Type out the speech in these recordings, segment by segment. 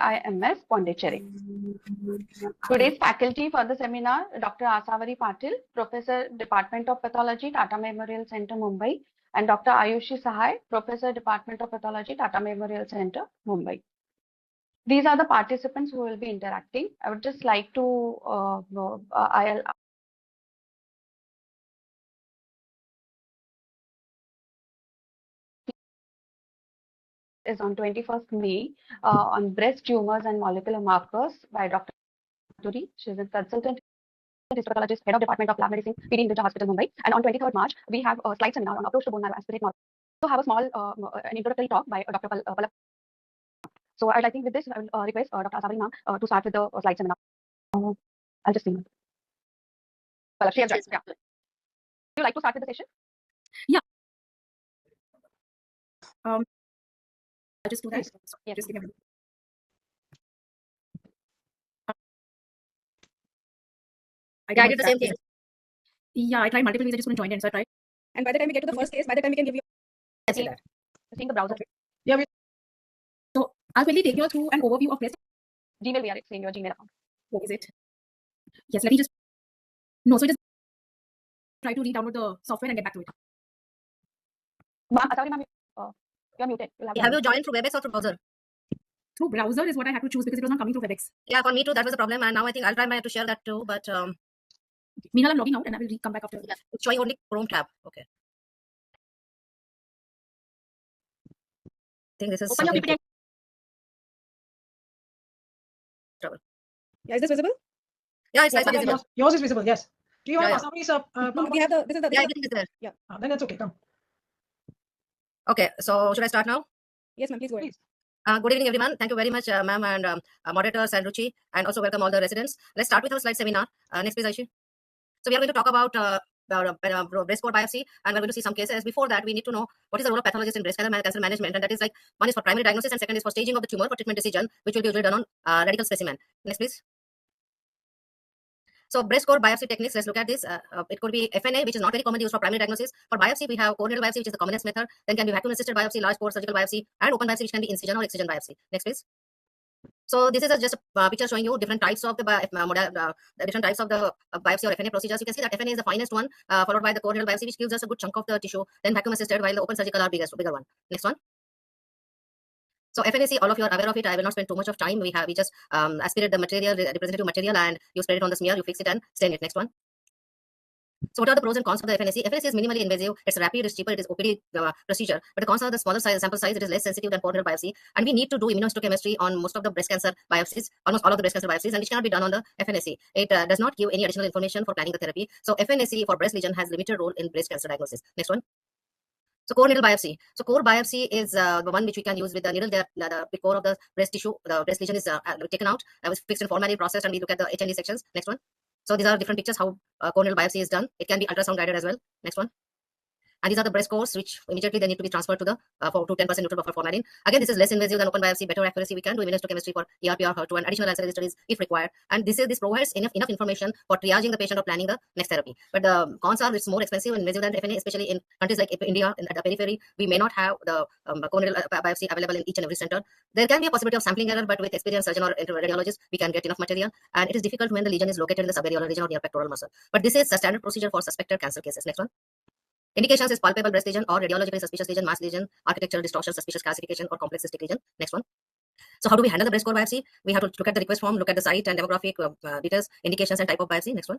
IMS Pondicherry. Today's faculty for the seminar, Dr. Asavari Patil, Professor, Department of Pathology, Tata Memorial Center, Mumbai, and Dr. Ayushi Sahai, Professor, Department of Pathology, Tata Memorial Center, Mumbai. These are the participants who will be interacting. I would just like to is on 21st May on breast tumors and molecular markers by Dr. Turi. She is a consultant histopathologist, head of Department of Lab Medicine, PD Hinduja Hospital, Mumbai. And on 23rd March, we have a slide seminar on approach to bone marrow aspirate model. We also have a small an introductory talk by Dr. Palak. So I think with this, I will request Dr. Asavali ma'am to start with the slide seminar. I'll just see. Palak, she has joined. Yeah. Would you like to start with the session? Yeah. I'll just do that. Yeah. Just give me a minute. I did the same thing. Yeah, I tried multiple ways. I just couldn't join in, so I tried. And by the time we get to the first case, by the time we can give you. I see that. Seeing the browser. Yeah. So I'll quickly take you through an overview of breast. Gmail, we are seeing your Gmail account. What is it? Yes, let me just. No, so just try to re-download the software and get back to it. Sorry, ma'am. You're muted. Have you joined through WebEx or through browser? Through browser is what I had to choose because it was not coming through WebEx. Yeah, for me too, that was the problem. And now I think I'll try to share that too. But meanwhile, I'm logging out and I will come back after. Yeah, it's showing only Chrome tab. Okay. I think this is. Open your PPT. Trouble. Yeah, is this visible? Yeah, it's visible. Yours is visible, yes. Do you have we have the, this is the. Yeah, everything is there. Yeah. Then that's okay, come. Okay, so should I start now? Yes, ma'am, please go ahead. Good evening, everyone. Thank you very much, ma'am, and moderators and Ruchi, and also welcome all the residents. Let's start with our slide seminar. Next, please, Aishi. So we are going to talk about breast core biopsy, and we're going to see some cases. Before that, we need to know what is the role of pathologist in breast cancer management, and that is like one is for primary diagnosis, and second is for staging of the tumor for treatment decision, which will be usually done on radical specimen. Next, please. So breast core biopsy techniques, let's look at this. It could be FNA, which is not very commonly used for primary diagnosis. For biopsy, we have core needle biopsy, which is the commonest method. Then can be vacuum assisted biopsy, large pore surgical biopsy, and open biopsy, which can be incision or excision biopsy. Next, please. So this is just a picture showing you different types of the different types of the biopsy or FNA procedures. You can see that FNA is the finest one, followed by the core needle biopsy, which gives us a good chunk of the tissue. Then vacuum assisted, while the open surgical are bigger one. Next one. So FNAC, all of you are aware of it. I will not spend too much of time. We just aspirate the material, representative material, and you spread it on the smear, you fix it and stain it. Next one. So what are the pros and cons of the FNAC? FNAC is minimally invasive. It's rapid, it's cheaper, it is OPD procedure. But the cons are the smaller size, sample size, it is less sensitive than core needle biopsy. And we need to do immunohistochemistry on most of the breast cancer biopsies, almost all of the breast cancer biopsies, and which cannot be done on the FNAC. It does not give any additional information for planning the therapy. So FNAC for breast lesion has limited role in breast cancer diagnosis. Next one. So core needle biopsy. So core biopsy is the one which we can use with the needle. The core of the breast tissue, the breast lesion is taken out, was fixed in formalin processed, and we look at the HND sections. Next one. So these are different pictures how core needle biopsy is done. It can be ultrasound guided as well. Next one. And these are the breast cores, which immediately they need to be transferred to the to 10% neutral buffer formalin. Again, this is less invasive than open biopsy, better accuracy. We can do immunohistochemistry for ERP or HER2 and additional ancillary studies if required. And this provides enough information for triaging the patient or planning the next therapy. But the cons are it's more expensive and invasive than FNA, especially in countries like India, at the periphery. We may not have the core needle biopsy available in each and every center. There can be a possibility of sampling error, but with experienced surgeon or radiologist, we can get enough material. And it is difficult when the lesion is located in the subareolar region or near pectoral muscle. But this is a standard procedure for suspected cancer cases. Next one. Indications is palpable breast lesion or radiologically suspicious lesion, mass lesion, architectural distortion, suspicious calcification, or complex cystic lesion. Next one. So how do we handle the breast core biopsy? We have to look at the request form, look at the site and demographic details, indications and type of biopsy. Next one.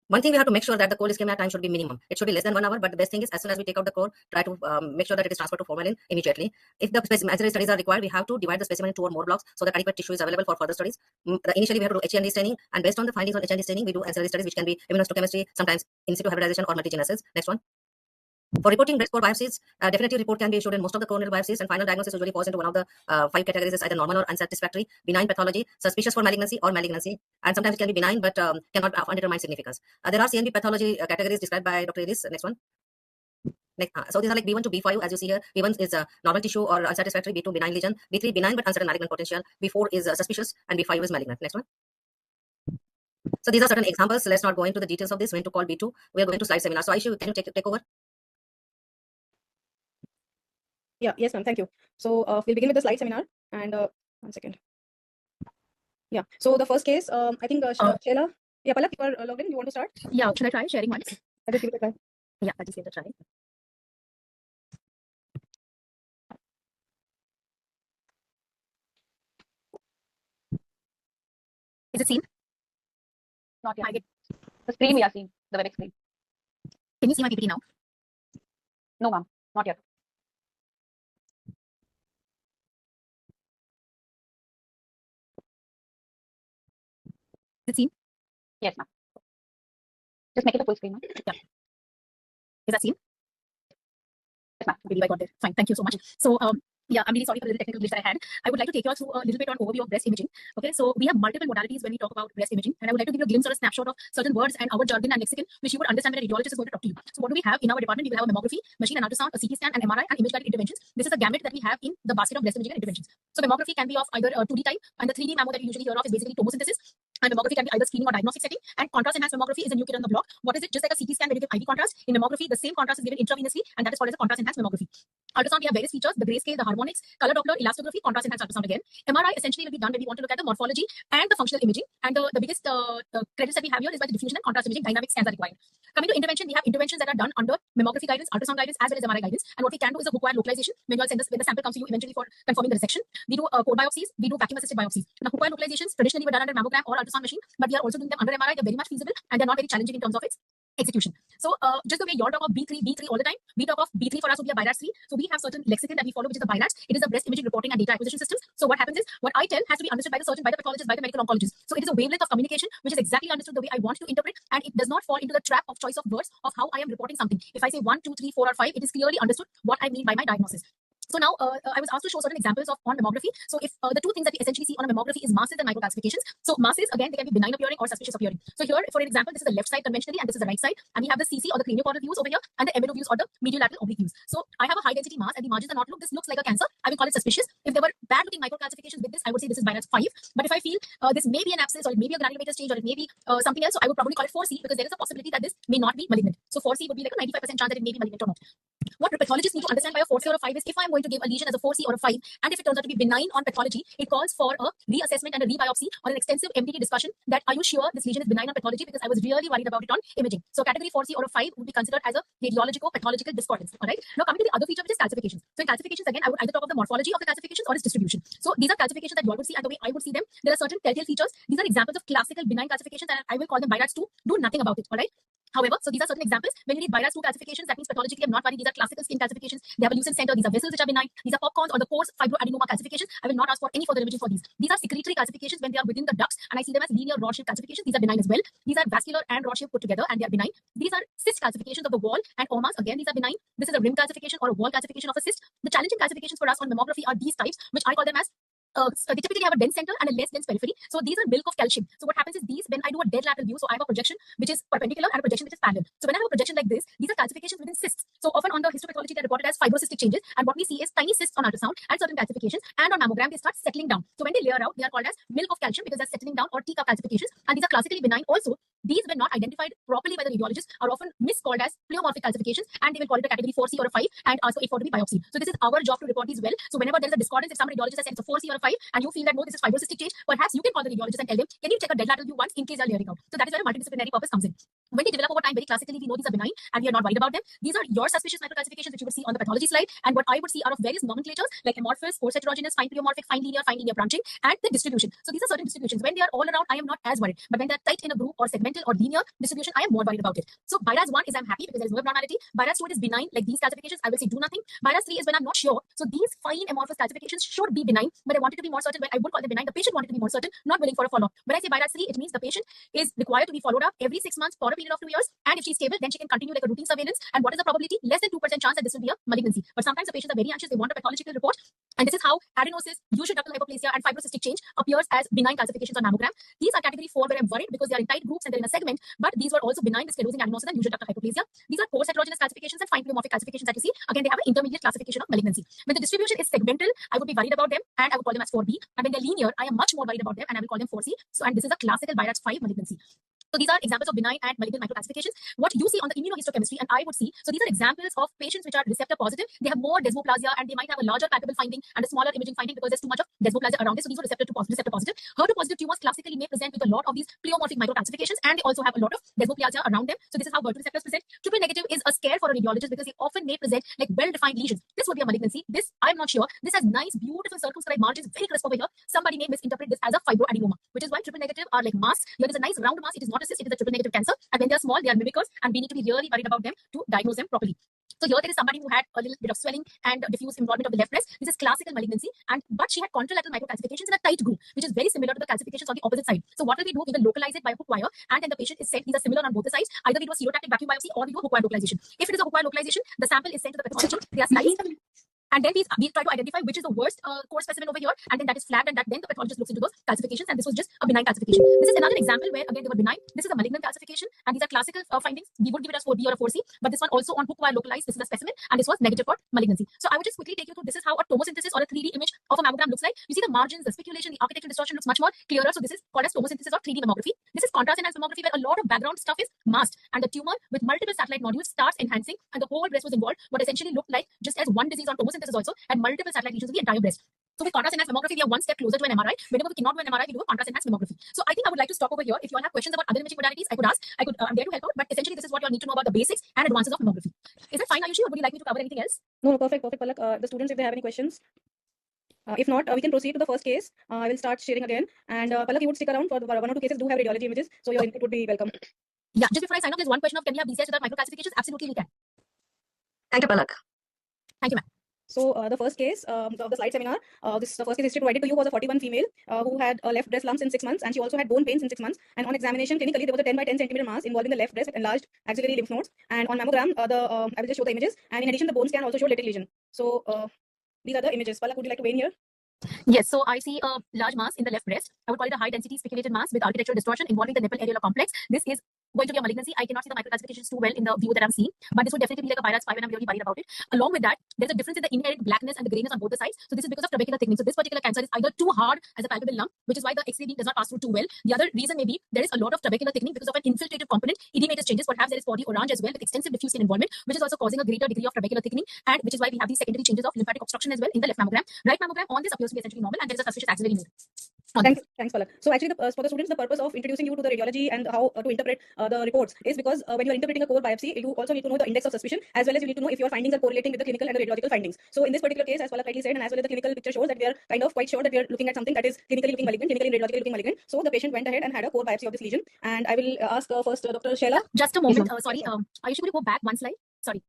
One thing we have to make sure that the core ischemia time should be minimum. It should be less than 1 hour, but the best thing is as soon as we take out the core, try to make sure that it is transferred to formalin immediately. If the ancillary studies are required, we have to divide the specimen into 2 or more blocks so that adequate tissue is available for further studies. Initially, we have to do HND staining, and based on the findings on HND staining, we do ancillary studies which can be immunohistochemistry, sometimes in situ hybridization or multigenesis. Next one. For reporting breast core biopsies, definitely report can be issued in most of the core needle biopsies, and final diagnosis usually falls into one of the 5 categories as either normal or unsatisfactory, benign pathology, suspicious for malignancy or malignancy, and sometimes it can be benign but cannot undetermined significance. There are CNB pathology categories described by Dr. Ellis. Next one. So these are like B1 to B5 as you see here. B1 is normal tissue or unsatisfactory, B2 benign lesion, B3 benign but uncertain malignant potential, B4 is suspicious, and B5 is malignant. Next one. So these are certain examples. Let's not go into the details of this. When to call B2. We are going to slide seminar. So Aishu, can you take over? Yeah, yes, ma'am. Thank you. So we'll begin with the slide seminar, and 1 second. Yeah. So the first case, I think Sheila. Yeah, Palak, you are logged in. You want to start? Yeah, should I try sharing once? Let us give it a try. Yeah, I just gave it a try. Is it seen? Not yet. I get, The screen we are seeing, the WebEx screen. can you see my PPT now? No, ma'am, not yet. Is it seen? Yes, ma'am. Just make it a full screen, ma'am. Is that seen? Yes, ma'am. I believe I got it. Fine. Thank you so much. So, yeah, I'm really sorry for the little technical glitch that I had. I would like to take you all through a little bit on overview of breast imaging. Okay, so we have multiple modalities when we talk about breast imaging, and I would like to give you a glimpse or a snapshot of certain words and our jargon and lexicon, which you would understand when a radiologist is going to talk to you. So, what do we have in our department? We will have a mammography, machine and ultrasound, a CT scan, an MRI, and image-guided interventions. This is a gamut that we have in the basket of breast imaging and interventions. So, mammography can be of either 2D type, and the 3D mammo that you usually hear of is basically tomosynthesis. And mammography can be either screening or diagnostic setting. And contrast enhanced mammography is a new kid on the block. What is it? Just like a CT scan where you give IV contrast. In mammography, the same contrast is given intravenously, and that is called as a contrast enhanced mammography. Ultrasound, we have various features: the grayscale, the harmonics, color Doppler, elastography, contrast enhanced ultrasound again. MRI essentially will be done when we want to look at the morphology and the functional imaging. And the biggest credits that we have here is by the diffusion and contrast imaging. Dynamic scans are required. Coming to intervention, we have interventions that are done under mammography guidance, ultrasound guidance, as well as MRI guidance. And what we can do is a hook-wire localization when when the sample comes to you eventually for confirming the resection. We do core biopsies, we do vacuum-assisted biopsies. Now, hook-wire localizations traditionally were done under mammogram or ultrasound machine, but we are also doing them under MRI. They're very much feasible and they're not very challenging in terms of its execution. So, just the way you all talk of B3 all the time, we talk of B3 for us would be a BIRATS 3. So we have certain lexicon that we follow, which is the BIRATS. It is a breast imaging reporting and data acquisition systems. So what happens is, what I tell has to be understood by the surgeon, by the pathologist, by the medical oncologist. So it is a wavelength of communication, which is exactly understood the way I want to interpret, and it does not fall into the trap of choice of words of how I am reporting something. If I say 1, 2, 3, 4, or 5, it is clearly understood what I mean by my diagnosis. So now I was asked to show certain examples of on mammography. So if the two things that we essentially see on a mammography is masses and microcalcifications. So masses, again, they can be benign appearing or suspicious appearing. So here, for example, this is the left side conventionally and this is the right side. And we have the CC or the craniocaudal views over here and the emero views or the mediolateral oblique views. So I have a high density mass and the margins are not this looks like a cancer. I will call it suspicious. If there were bad looking microcalcifications with this, I would say this is BIRATS 5. But if I feel this may be an abscess or it may be a granulomatous change or it may be something else, so I would probably call it 4C because there is a possibility that this may not be malignant. So 4C would be like a 95% chance that it may be malignant or not. What pathologists need to understand by a 4C or a 5 is if I'm going to give a lesion as a 4C or a 5, and if it turns out to be benign on pathology, it calls for a reassessment and a rebiopsy or an extensive MDT discussion that are you sure this lesion is benign on pathology, because I was really worried about it on imaging. So category 4C or a 5 would be considered as a radiologico-pathological discordance. All right. Now coming to the other feature, which is calcifications. So in calcifications, again, I would either talk of the morphology of the calcifications or its distribution. So these are calcifications that you all would see, and the way I would see them, there are certain telltale features. These are examples of classical benign calcifications, and I will call them BIRATS 2. Do nothing about it. All right. However, so these are certain examples. When you need BIRATS 2 calcifications, that means pathologically I'm not worried. These are classical skin calcifications. They have a lucent center. These are vessels which are benign. These are popcorns or the coarse fibroadenoma calcifications. I will not ask for any further imaging for these. These are secretory calcifications when they are within the ducts, and I see them as linear rod-shaped calcifications. These are benign as well. These are vascular and rod-shaped put together, and they are benign. These are cyst calcifications of the wall and omas. Again, these are benign. This is a rim calcification or a wall calcification of a cyst. The challenging calcifications for us on mammography are these types, which I call them as they typically have a dense center and a less dense periphery. So these are milk of calcium. So what happens is these, when I do a dead lateral view, so I have a projection which is perpendicular and a projection which is parallel. So when I have a projection like this, these are calcifications within cysts. So often on the histopathology, they're reported as fibrocystic changes. And what we see is tiny cysts on ultrasound and certain calcifications. And on mammogram, they start settling down. So when they layer out, they are called as milk of calcium because they're settling down, or teacup calcifications. And these are classically benign also. These, when not identified properly by the radiologist, are often miscalled as pleomorphic calcifications, and they will call it a category 4C or a 5 and ask for it for to be biopsy. So this is our job to report these well. So whenever there is a discordance, if some radiologist has said it's a 4C or a 5 and you feel that no, this is fibrocystic change, perhaps you can call the radiologist and tell them, can you check a dead lateral view once in case you're layering out? So that is where a multidisciplinary purpose comes in. When they develop over time, very classically, we know these are benign and we are not worried about them. These are your suspicious microcalcifications which you would see on the pathology slide, and what I would see are of various nomenclatures like amorphous, coarse heterogeneous, fine pleomorphic, fine linear branching, and the distribution. So these are certain distributions. When they are all around, I am not as worried. But when they're tight in a group or segmental or linear distribution, I am more worried about it. So BIRATS 1 is I'm happy because there is no abnormality. BIRATS 2 is benign, like these calcifications, I will say do nothing. BIRATS 3 is when I'm not sure. So these fine amorphous calcifications should be benign, but I wanted to be more certain. When I would call them benign, the patient wanted to be more certain, not willing for a follow-up. When I say BIRATS 3, it means the patient is required to be followed up every 6 months for a period of 2 years, and if she's stable, then she can continue like a routine surveillance. And what is the probability? Less than 2% chance that this will be a malignancy. But sometimes the patients are very anxious, they want a pathological report, and this is how adenosis, usual ductal hyperplasia, and fibrocystic change appears as benign calcifications on mammogram. These are category 4 where I'm worried because they are in tight groups and they're in a segment, but these were also benign, the sclerosing adenosis and usual ductal hyperplasia. These are coarse heterogeneous calcifications and fine pleomorphic calcifications that you see. Again, they have an intermediate classification of malignancy. When the distribution is segmental, I would be worried about them and I would call them as 4B. And when they're linear, I am much more worried about them and I will call them 4C. So, and this is a classical BIRATS 5 malignancy. So these are examples of benign and malignant microcalcifications. What you see on the immunohistochemistry, and I would see, so these are examples of patients which are receptor positive. They have more desmoplasia and they might have a larger palpable finding and a smaller imaging finding because there's too much of desmoplasia around it. So these are receptor positive. HER2 positive tumors classically may present with a lot of these pleomorphic microcalcifications, and they also have a lot of desmoplasia around them. So this is how HER2 receptors present. Triple negative is a scare for a radiologist because they often may present like well-defined lesions. This would be a malignancy. This, I'm not sure. This has nice, beautiful circumscribed margins, very crisp over here. Somebody may misinterpret this as a fibroadenoma, which is why triple negative are like masks. Here is a nice round mass. It is not a cyst. It is a triple negative cancer. And when they are small, they are mimickers, and we need to be really worried about them to diagnose them properly. So here there is somebody who had a little bit of swelling and diffuse involvement of the left breast. This is classical malignancy, but she had contralateral microcalcifications in a tight groove, which is very similar to the calcifications on the opposite side. So what will we do? We will localize it by a hook wire, and then the patient is sent. These are similar on both the sides. Either we do a serotactic vacuum biopsy or we do a hook wire localization. If it is a hook wire localization, the sample is sent to the pathologist. They are sliced. And then we try to identify which is the worst core specimen over here, and then that is flagged, and then the pathologist looks into those calcifications, and this was just a benign calcification. This is another example where again they were benign. This is a malignant calcification, and these are classical findings. We would give it as 4B or a 4C, but this one also on hook wire localized. This is a specimen, and this was negative for malignancy. So I would just quickly take you through. This is how a tomosynthesis or a 3D image of a mammogram looks like. You see the margins, the speculation, the architectural distortion looks much more clearer. So this is called as tomosynthesis or 3D mammography. This is contrast enhanced mammography where a lot of background stuff is masked, and the tumor with multiple satellite nodules starts enhancing, and the whole breast was involved. What essentially looked like just as one disease on tomosynthesis also, and multiple satellite lesions of the entire breast. So with contrast enhanced mammography, we are one step closer to an MRI. Whenever we cannot do an MRI, we do a contrast enhanced mammography. So I think I would like to stop over here. If you all have questions about other imaging modalities, I could ask. I'm there to help out. But essentially, this is what you all need to know about the basics and advances of mammography. Is it fine, Ayushi, or would you like me to cover anything else? No, perfect, Palak. The students, if they have any questions. If not, we can proceed to the first case. I will start sharing again. And Palak, you would stick around for the 1 or 2 cases do have radiology images, so your input would be welcome. Yeah, just before I sign off, there's one question of can we have BCS without microcalcifications? Absolutely, we can. Thank you, Palak. Thank you, ma'am. So the first case of the slide seminar, the first case history provided to you was a 41 female who had left breast lumps in 6 months, and she also had bone pains in 6 months. And on examination, clinically, there was a 10 by 10 centimeter mass involving the left breast with enlarged axillary lymph nodes. And on mammogram, I will just show the images. And in addition, the bone scan also showed lateral lesion. So these are the images. Palak, would you like to weigh in here? Yes, so I see a large mass in the left breast. I would call it a high density speculated mass with architectural distortion involving the nipple areolar complex. This is going to be a malignancy. I cannot see the microcalcifications too well in the view that I'm seeing, but this would definitely be like a BIRAS 5, and I'm really worried about it. Along with that, there's a difference in the inherent blackness and the grayness on both the sides. So this is because of trabecular thickening. So this particular cancer is either too hard as a palpable lump, which is why the X-ray beam does not pass through too well. The other reason may be there is a lot of trabecular thickening because of an infiltrative component. Edematous changes. Perhaps there is body orange as well with extensive diffuse skin involvement, which is also causing a greater degree of trabecular thickening, and which is why we have these secondary changes of lymphatic obstruction as well in the left mammogram. Right mammogram on this appears to be essentially normal, and there is a suspicious axillary node. Thanks, Palak. So actually, for the students, the purpose of introducing you to the radiology and how to interpret the reports is because when you are interpreting a core biopsy, you also need to know the index of suspicion, as well as you need to know if your findings are correlating with the clinical and the radiological findings. So in this particular case, as Palak rightly said, and as well as the clinical picture shows that we are kind of quite sure that we are looking at something that is clinically looking malignant, clinically and radiologically looking malignant. So the patient went ahead and had a core biopsy of this lesion. And I will ask first Dr. Sheila. Just a moment. Sorry, Ayushi, could you go back one slide? Sorry.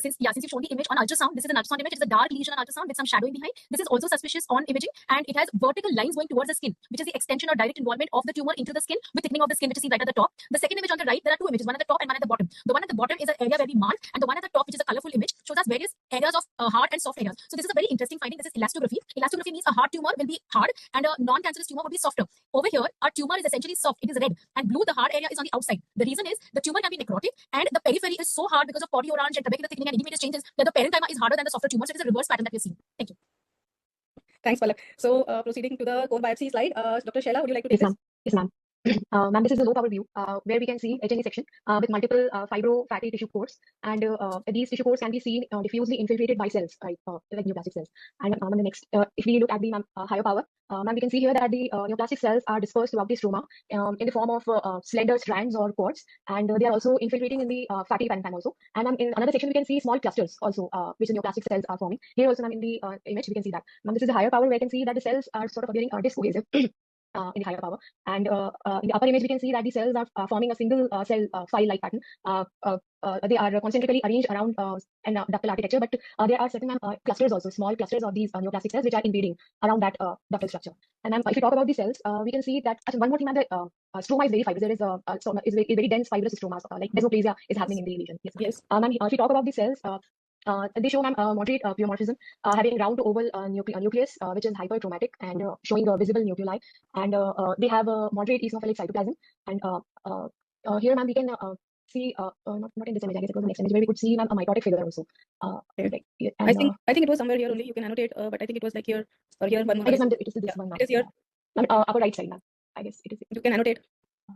Since you've shown the image on ultrasound, this is an ultrasound image. It's a dark lesion on ultrasound with some shadowing behind. This is also suspicious on imaging, and it has vertical lines going towards the skin, which is the extension or direct involvement of the tumor into the skin with thickening of the skin, which is seen right at the top. The second image on the right, there are 2 images, one at the top and one at the bottom. The one at the bottom is an area where we mark, and the one at the top, which is a colorful image, shows us various areas of hard and soft areas. So this is a very interesting finding. This is elastography. Elastography means a hard tumor will be hard and a non-cancerous tumor will be softer. Over here, our tumor is essentially soft. It is red, and blue, the hard area, is on the outside. The reason is the tumor can be necrotic, and the periphery is so hard because of body orange and trabecular thickening and edematous changes that the parenchyma is harder than the softer tumor. So it is a reverse pattern that we're seeing. Thank you. Thanks, Palak. So proceeding to the core biopsy slide, Dr. Sheila, would you like to take this? Yes, ma'am. Ma'am, this is a low power view where we can see HNE section with multiple fibro-fatty tissue cores, and these tissue cores can be seen diffusely infiltrated by cells, right, like neoplastic cells. And on the next, if we look at the higher power, ma'am, we can see here that the neoplastic cells are dispersed throughout the stroma in the form of slender strands or cords, and they are also infiltrating in the fatty parenchyma also. And in another section, we can see small clusters also, which the neoplastic cells are forming. Here also, ma'am, in the image, we can see that. Ma'am, this is a higher power where we can see that the cells are sort of appearing disc cohesive. In the higher power, and in the upper image we can see that the cells are forming a single cell file-like pattern. They are concentrically arranged around an ductal architecture, but there are certain clusters also, small clusters of these neoplastic cells which are invading around that ductal structure. And if we talk about the cells, we can see that one more thing, that the stroma is very fibrous. There is a very dense fibrous stroma, like desmoplasia is happening in the lesion. Yes. If we talk about the cells, they show moderate pleomorphism, having round to oval nucleus, which is hyperchromatic and showing visible nuclei, and they have a moderate eosinophilic cytoplasm. And here, ma'am, we can see not in this image. I guess it was the next image where we could see, ma'am, a mitotic figure also. Like, I think it was somewhere here only. You can annotate, but I think it was like here or here. One more. I guess, ma'am, it is this one. It is here. Upper right side, ma'am. I guess it is. You can annotate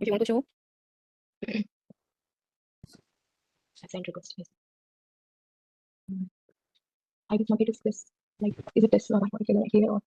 if you want to show. I've sent request. Yes. I just wanted to discuss, like, is it this particular here or?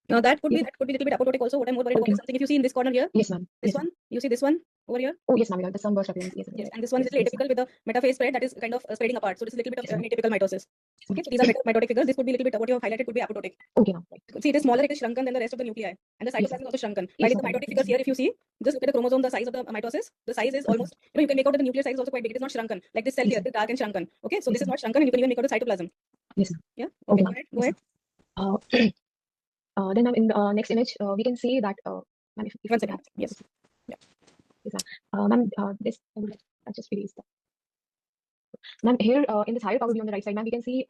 That could be Yes. a little bit apoptotic also. What I'm more worried about Okay. is something. If you see in this corner here, Yes, ma'am. this Yes, ma'am. one, you see this one over here. Oh, yes, ma'am. The sunburst appearance. Yes, Yes, and this one is a little atypical with a metaphase spread that is kind of spreading apart. So this is a little bit of Yes, ma'am. atypical mitosis. Okay, so these are mitotic figures. This could be a little bit what you have highlighted could be apoptotic. Okay, ma'am. Right. See, it is smaller, it is shrunken than the rest of the nuclei, and the Yes, cytoplasm is also shrunken. Yes, While in the ma'am. mitotic figures here, if you see, just look at the chromosome, the size of the mitosis, the size is almost, you can make out that the nuclear size is also quite big. It is not shrunken. Like this cell Yes, here, ma'am. it is dark and shrunken. Okay, so Yes, this is ma'am. not shrunken, and you can even make out the cytoplasm. Yes, ma'am. Yeah. Okay, Go ma'am. ahead. Go Yes, ahead. ma'am. Then, ma'am, in the next image, we can see that, ma'am, if One you second. have, Yes. yes, ma'am. Ma'am, this, I would like, I'll just release that. Ma'am, here in this higher power view on the right side, ma'am, we can see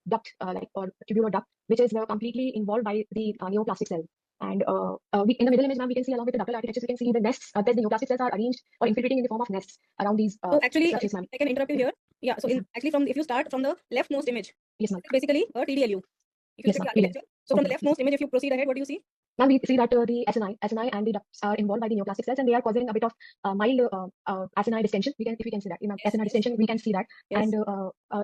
duct, like, or tubular duct, which is completely involved by the neoplastic cell. And in the middle image, ma'am, we can see along with the ductal architecture, we can see the nests. That the neoplastic cells are arranged or infiltrating in the form of nests around these So actually, structures, ma'am. I can interrupt you here. Yeah. So Yes, actually, if you start from the leftmost image, yes, ma'am. it's basically a TDLU. If you Yes, check the ma'am. architecture. So from the Okay. leftmost image, if you proceed ahead, what do you see? Now we see that the SNI and the ducts are involved by the neoplastic cells, and they are causing a bit of mild SNI distension. If we can see that in Yes, SNI yes. distension, we can see that. Yes. And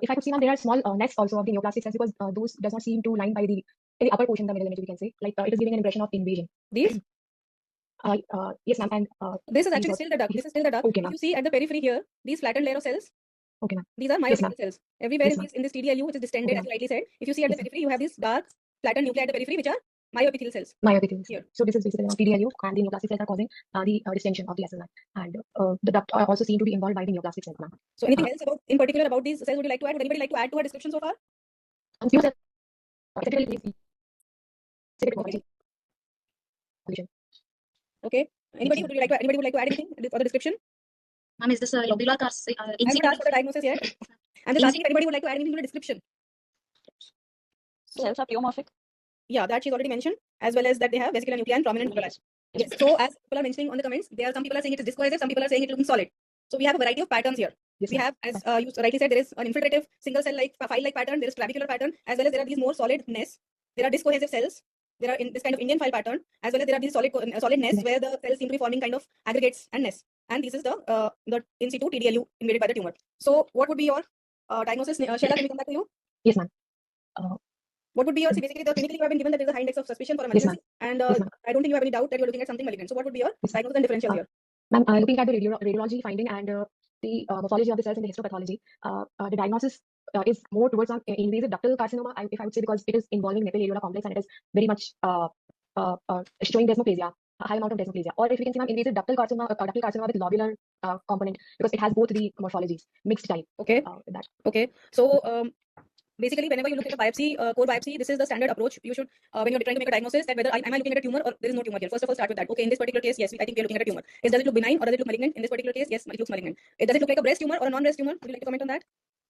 if I could see now, there are small nests also of the neoplastic cells because those does not seem to line by the in the upper portion of the middle image. We can say like it is giving an impression of invasion. These? Yes, ma'am. And This is actually these still the duct. yes. This is still the duct. Okay, If ma'am. you see at the periphery here, these flattened layer of cells, Okay, ma'am. these are Yes, ma'am. myoepithelial cells. Everywhere Yes, in this TDLU, which is distended, Okay, as you rightly said, if you see at Yes, the periphery, you have these dark flattened nuclei at the periphery, which are myoepithelial cells. myoepithelial. Here. So this is basically TDLU, and the neoplastic cells are causing the distension of the SNI, and the duct are also seen to be involved by the neoplastic cells, ma'am. So anything else about in particular about these cells would you like to add? Would anybody like to add to our description so far? Few cells, specifically, specific morphology. Condition. Okay. Anybody would like to add anything for the description? Ma'am, is this a lobular carcinoma? I haven't asked for the diagnosis yet. I'm just asking if anybody would like to add anything to the description. Cells are pleomorphic. Yeah, that she's already mentioned, as well as that they have vesicular nuclei and prominent nuclei. Yes. So as people are mentioning on the comments, there are some people are saying it is discohesive, some people are saying it looks solid. So we have a variety of patterns here. Yes, We ma'am. have, as you rightly said, there is an infiltrative single cell like file-like pattern, there is trabecular pattern, as well as there are these more solid nests. There are discohesive cells. There are in this kind of Indian file pattern, as well as there are these solid nests where the cells seem to be forming kind of aggregates and nests. And this is the in situ TDLU invaded by the tumor. So what would be your diagnosis? Sheila, can we come back to you? Yes, ma'am. What would be your, see, basically, clinically you have been given that there is a high index of suspicion for a Yes, malignancy, and Yes, ma'am. I don't think you have any doubt that you're looking at something malignant. So what would be your Yes, diagnosis and differential here? Ma'am, looking at the radiology finding and the morphology of the cells in the histopathology, the diagnosis is more towards an invasive ductal carcinoma, if I would say, because it is involving mepilareolar complex and it is very much showing desmoplasia, a high amount of desmoplasia. Or if we can see, ma'am, invasive ductal carcinoma with lobular component, because it has both the morphologies, mixed type. Okay. That. Okay. So basically, whenever you look at a biopsy, core biopsy, this is the standard approach. You should, when you're trying to make a diagnosis, that whether am I looking at a tumor or there is no tumor here. First of all, start with that. Okay, in this particular case, yes, I think we are looking at a tumor. Does it look benign or does it look malignant? In this particular case, yes, it looks malignant. Does it look like a breast tumor or a non-breast tumor? Would you like to comment on that?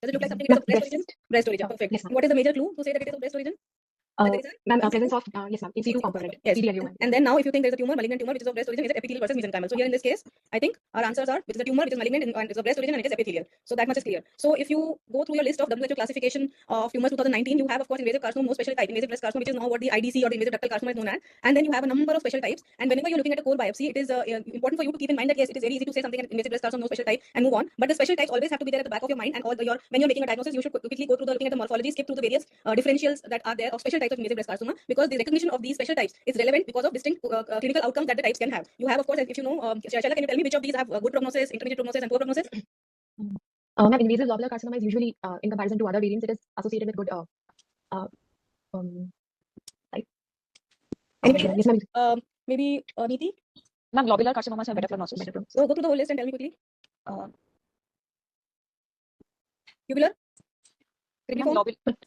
Does it look like something that is of breast origin? Breast origin, perfect. Yes, ma'am. What is the major clue to say that it is of breast origin? Ma'am, presence of yes, ma'am, in situ component, Yes. TDLU. And then now, if you think there is a tumor, malignant tumor, which is of breast origin, is it epithelial versus mesenchymal? So here in this case, I think our answers are which is a tumor, which is malignant and is of breast origin, and it is epithelial. So that much is clear. So if you go through your list of WHO classification of tumors 2019, you have of course invasive carcinoma, most special type, invasive breast carcinoma, which is now what the IDC or the invasive ductal carcinoma is known as. And then you have a number of special types. And whenever you're looking at a core biopsy, it is important for you to keep in mind that yes, it is very easy to say something in invasive breast carcinoma, no special type, and move on. But the special types always have to be there at the back of your mind, and all your when you're making a diagnosis, you should quickly go through looking at the morphology, skip through the various differentials that are there of special types of invasive breast carcinoma, because the recognition of these special types is relevant because of distinct clinical outcomes that the types can have. You have, of course, if you know, Shaila, can you tell me which of these have good prognosis, intermediate prognosis, and poor prognosis? Ma'am, invasive lobular carcinoma is usually, in comparison to other variants, it is associated with good type. Anybody Yes, ma'am. Maybe Neeti? Ma'am, lobular carcinomas have better prognosis. So go through the whole list and tell me quickly. Tubular?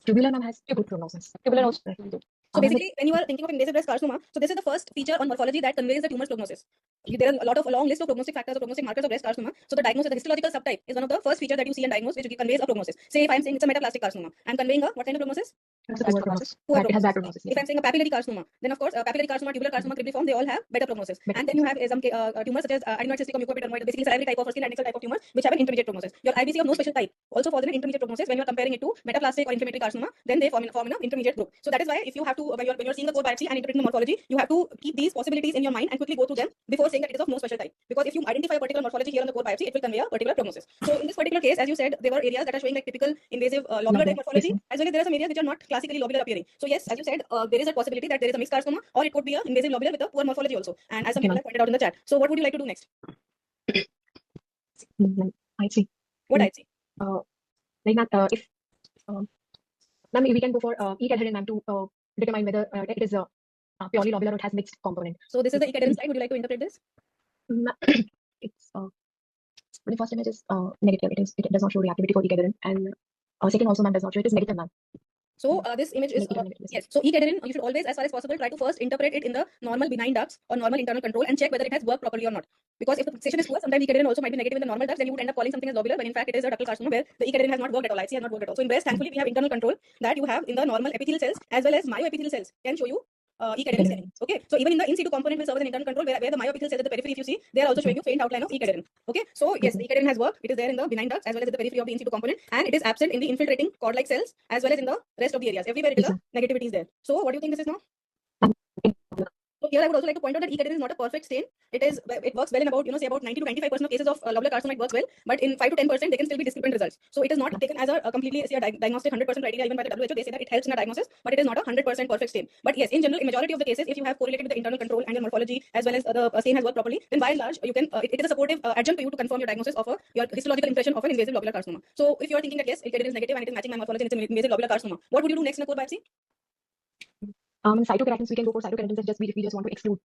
Tubular, ma'am, has good prognosis. Tubular also. So basically, when you are thinking of invasive breast carcinoma, so this is the first feature on morphology that conveys the tumor's prognosis. There are a long list of prognostic factors or prognostic markers of breast carcinoma. So the diagnosis, the histological subtype, is one of the first features that you see and diagnose, which conveys a prognosis. Say if I'm saying it's a metaplastic carcinoma, I'm conveying a what kind of prognosis? That's a Bad poor prognosis. prognosis. It has bad prognosis. If I'm saying a papillary carcinoma, then of course papillary carcinoma, tubular carcinoma, cribriform, they all have better prognosis. Better And then you have some tumors such as adenoid cystic or mucoepidermoid, basically salivary type or skin adnexal type of tumors, which have an intermediate prognosis. Your IBC of no special type also falls in an intermediate prognosis when you're comparing it to metaplastic or inflammatory carcinoma. Then they form in an intermediate group. So that is why if you have to when you're seeing the core biopsy and interpreting the morphology, you have to keep these possibilities in your mind and quickly go through them before saying that it is of no special type. Because if you identify a particular morphology here on the core biopsy, it will convey a particular prognosis. So in this particular case, as you said, there were areas that are showing like typical invasive lobular type morphology, Yes, as well as there are some areas which are not classically lobular appearing. So yes, as you said, there is a possibility that there is a mixed carcinoma, or it could be a invasive lobular with a poor morphology also. And as some Okay, people have pointed out in the chat. So what would you like to do next? I see. What I'd say? Like ma'am, if ma'am, we can go for e-cadherin ma'am to determine whether it is purely lobular or it has mixed component. So this is the e-cadherin slide. Would you like to interpret this? It's the first image is negative. It does not show reactivity for e-cadherin, and second also ma'am does not show it is negative ma'am. So this image is yes. So e-cadherin, you should always, as far as possible, try to first interpret it in the normal benign ducts or normal internal control and check whether it has worked properly or not. Because if the fixation is poor, sometimes e-cadherin also might be negative in the normal ducts, then you would end up calling something as lobular when in fact it is a ductal carcinoma where the e-cadherin has not worked at all. IC has not worked at all. So in breast, thankfully, we have internal control that you have in the normal epithelial cells as well as myoepithelial cells can show you e-cadherin staining. Okay, so even in the in situ component will serve as an internal control where the myoepithelial cells at the periphery, if you see, they are also showing you faint outline of e-cadherin. Okay, so yes, the e-cadherin has worked. It is there in the benign ducts as well as at the periphery of the in situ component, and it is absent in the infiltrating cord-like cells as well as in the rest of the areas. Everywhere it is a negativity is there. So what do you think this is now? So here I would also like to point out that e-cadherin is not a perfect stain. It works well in about say about 90 to 95% of cases of lobular carcinoma. It works well, but in 5 to 10% they can still be discrepant results. So it is not taken as a completely diagnostic 100% criteria even by the WHO. They say that it helps in a diagnosis, but it is not a 100% perfect stain. But yes, in general, in majority of the cases, if you have correlated with the internal control and your morphology as well as the stain has worked properly, then by and large you can it is a supportive adjunct to you to confirm your diagnosis of your histological impression of an invasive lobular carcinoma. So if you are thinking that yes, e-cadherin is negative and it is matching my morphology and it's an invasive lobular carcinoma, what would you do next in a core biopsy? Cytokeratins, we can go for cytokeratins if we just want to exclude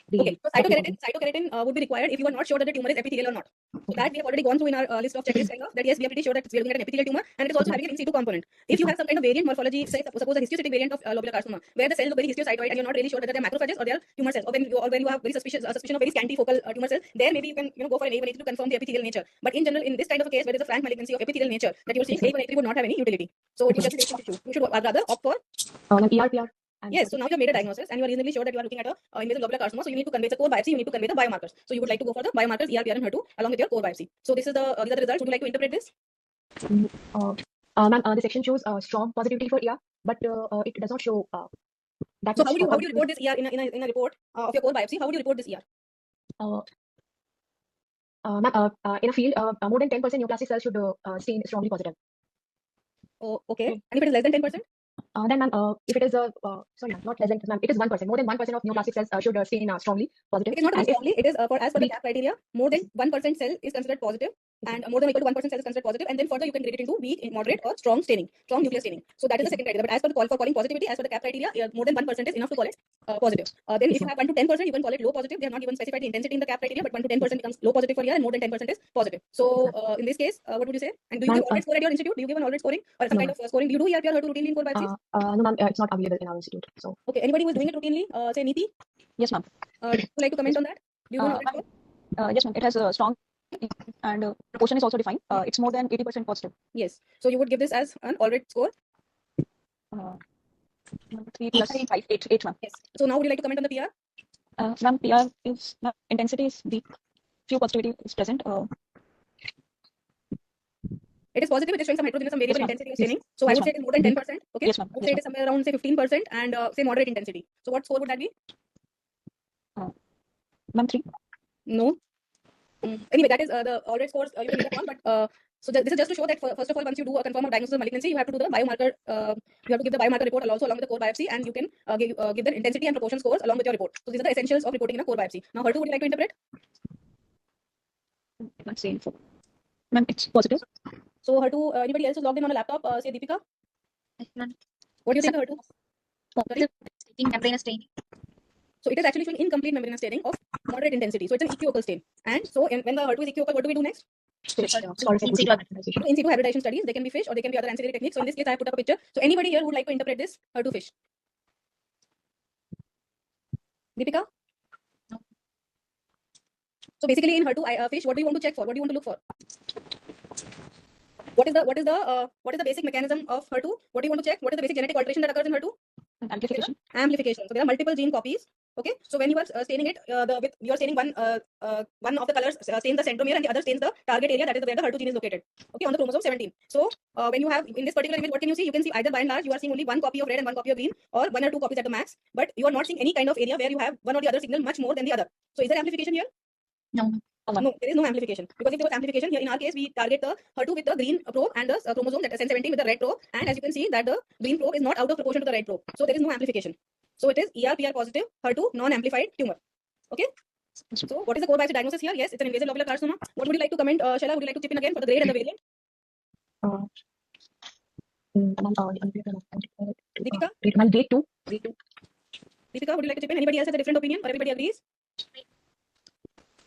the Okay, so cytokeratin would be required if you are not sure that the tumor is epithelial or not. So that we have already gone through in our list of checklist kind of that yes, we are pretty sure that we are looking at an epithelial tumor and it is also having an in situ component. If you have some kind of variant morphology, say suppose a histiocytic variant of lobular carcinoma, where the cells look very histiocytoid and you're not really sure whether they are macrophages or they are tumor cells, or when you have very suspicion of very scanty focal tumor cells, there maybe you can go for an A1A3 to confirm the epithelial nature. But in general, in this kind of a case where there is a frank malignancy of epithelial nature that you are seeing, A1A3 would not have any utility. So it would just be latent tissue. You should rather opt for ERPR. yes. So now you have made a diagnosis and you are reasonably sure that you are looking at a invasive lobular carcinoma. So you need to convey the core biopsy. You need to convey the biomarkers. So you would like to go for the biomarkers ERPR and HER2 along with your core biopsy. So this is these are the results. Would you like to interpret this? Ma'am, the section shows strong positivity for ER, but it does not show that. So much, how would you report this ER in a report of your core biopsy? How would you report this ER? Ma'am, in a field, more than 10% neoplastic cells should stain strongly positive. Oh, okay. And if it is less than 10%? Then ma'am, if it is sorry ma'am, not less than ma'am, it is 1%. More than 1% of neoplastic cells should stain strongly positive. It is not And strongly. It is as per the CAP criteria. More than 1% cell is considered positive, and more than or equal to 1% cell is considered positive, and then further you can grade it into weak, moderate, or strong staining, strong nuclear staining. So that is the second criteria. But as per the for calling positivity, as per the CAP criteria, more than 1% is enough to call it positive. Then if you have 1 to 10%, you can call it low positive. They have not even specified the intensity in the CAP criteria, but 1 to 10% becomes low positive for ER, and more than 10% is positive. So in this case, what would you say? And do you give audit score at your institute? Do you give an audit scoring or some kind of scoring? Do you do ERPR HER2 routinely in core biopsies? No ma'am, it's not available in our institute. So okay, anybody who is doing it routinely, say Neeti, Yes, ma'am. would you like to comment on that? Do you do an audit score? Yes, ma'am. It has a strong and proportion is also defined. It's more than 80% positive. Yes. So you would give this as an audit score? 3 plus 5, 8, ma'am. Yes. So now would you like to comment on the PR? Ma'am, PR is intensity is weak. Few positivity is present. It is positive. It is showing some heterogeneous, some variable Yes, intensity of staining. So I would say it is more than 10%. Okay. Yes, ma'am. I would say it is somewhere around say 15% and say moderate intensity. So what score would that be? Ma'am, 3. No. Anyway, that is the audit scores you can get on, but so this is just to show that first of all, once you do a confirm of diagnosis of malignancy, you have to do the biomarker. You have to give the biomarker report also along with the core biopsy, and you can give the intensity and proportion scores along with your report. So these are the essentials of reporting in a core biopsy. Now, HER2, would you like to interpret? Let's see. Ma'am, it's positive. So HER2, anybody else who's logged in on a laptop? Say Deepika. What do you think of HER2? Positive membranous staining. So it is actually showing incomplete membranous staining of moderate intensity. So it's an equivocal stain. And so when the HER2 is equivocal, what do we do next? in situ hybridization studies, they can be fish or they can be other ancillary techniques. So in this case, I have put up a picture. So anybody here would like to interpret this HER2 fish? Deepika? No. So basically in HER2 fish, what do you want to check for? What do you want to look for? What is the basic mechanism of HER2? What do you want to check? What is the basic genetic alteration that occurs in HER2? Amplification. Amplification. So there are multiple gene copies. Okay. So when you are staining it, you are staining one of the colors stains the centromere and the other stains the target area, that is where the HER2 gene is located. Okay, on the chromosome 17. So when you have in this particular image, what can you see? You can see either by and large you are seeing only one copy of red and one copy of green, or one or two copies at the max. But you are not seeing any kind of area where you have one or the other signal much more than the other. So is there amplification here? No. No, there is no amplification, because if there was amplification here, in our case, we target the HER2 with the green probe and the chromosome, that is SN17, with the red probe. And as you can see, that the green probe is not out of proportion to the red probe. So there is no amplification. So it is ER/PR positive HER2 non-amplified tumor. Okay. So what is the core biopsy diagnosis here? Yes, it's an invasive lobular carcinoma. What would you like to comment, Shaila? Would you like to chip in again for the grade and the variant? Deepika? Grade 2. Deepika, would you like to chip in? Anybody else has a different opinion, or everybody agrees?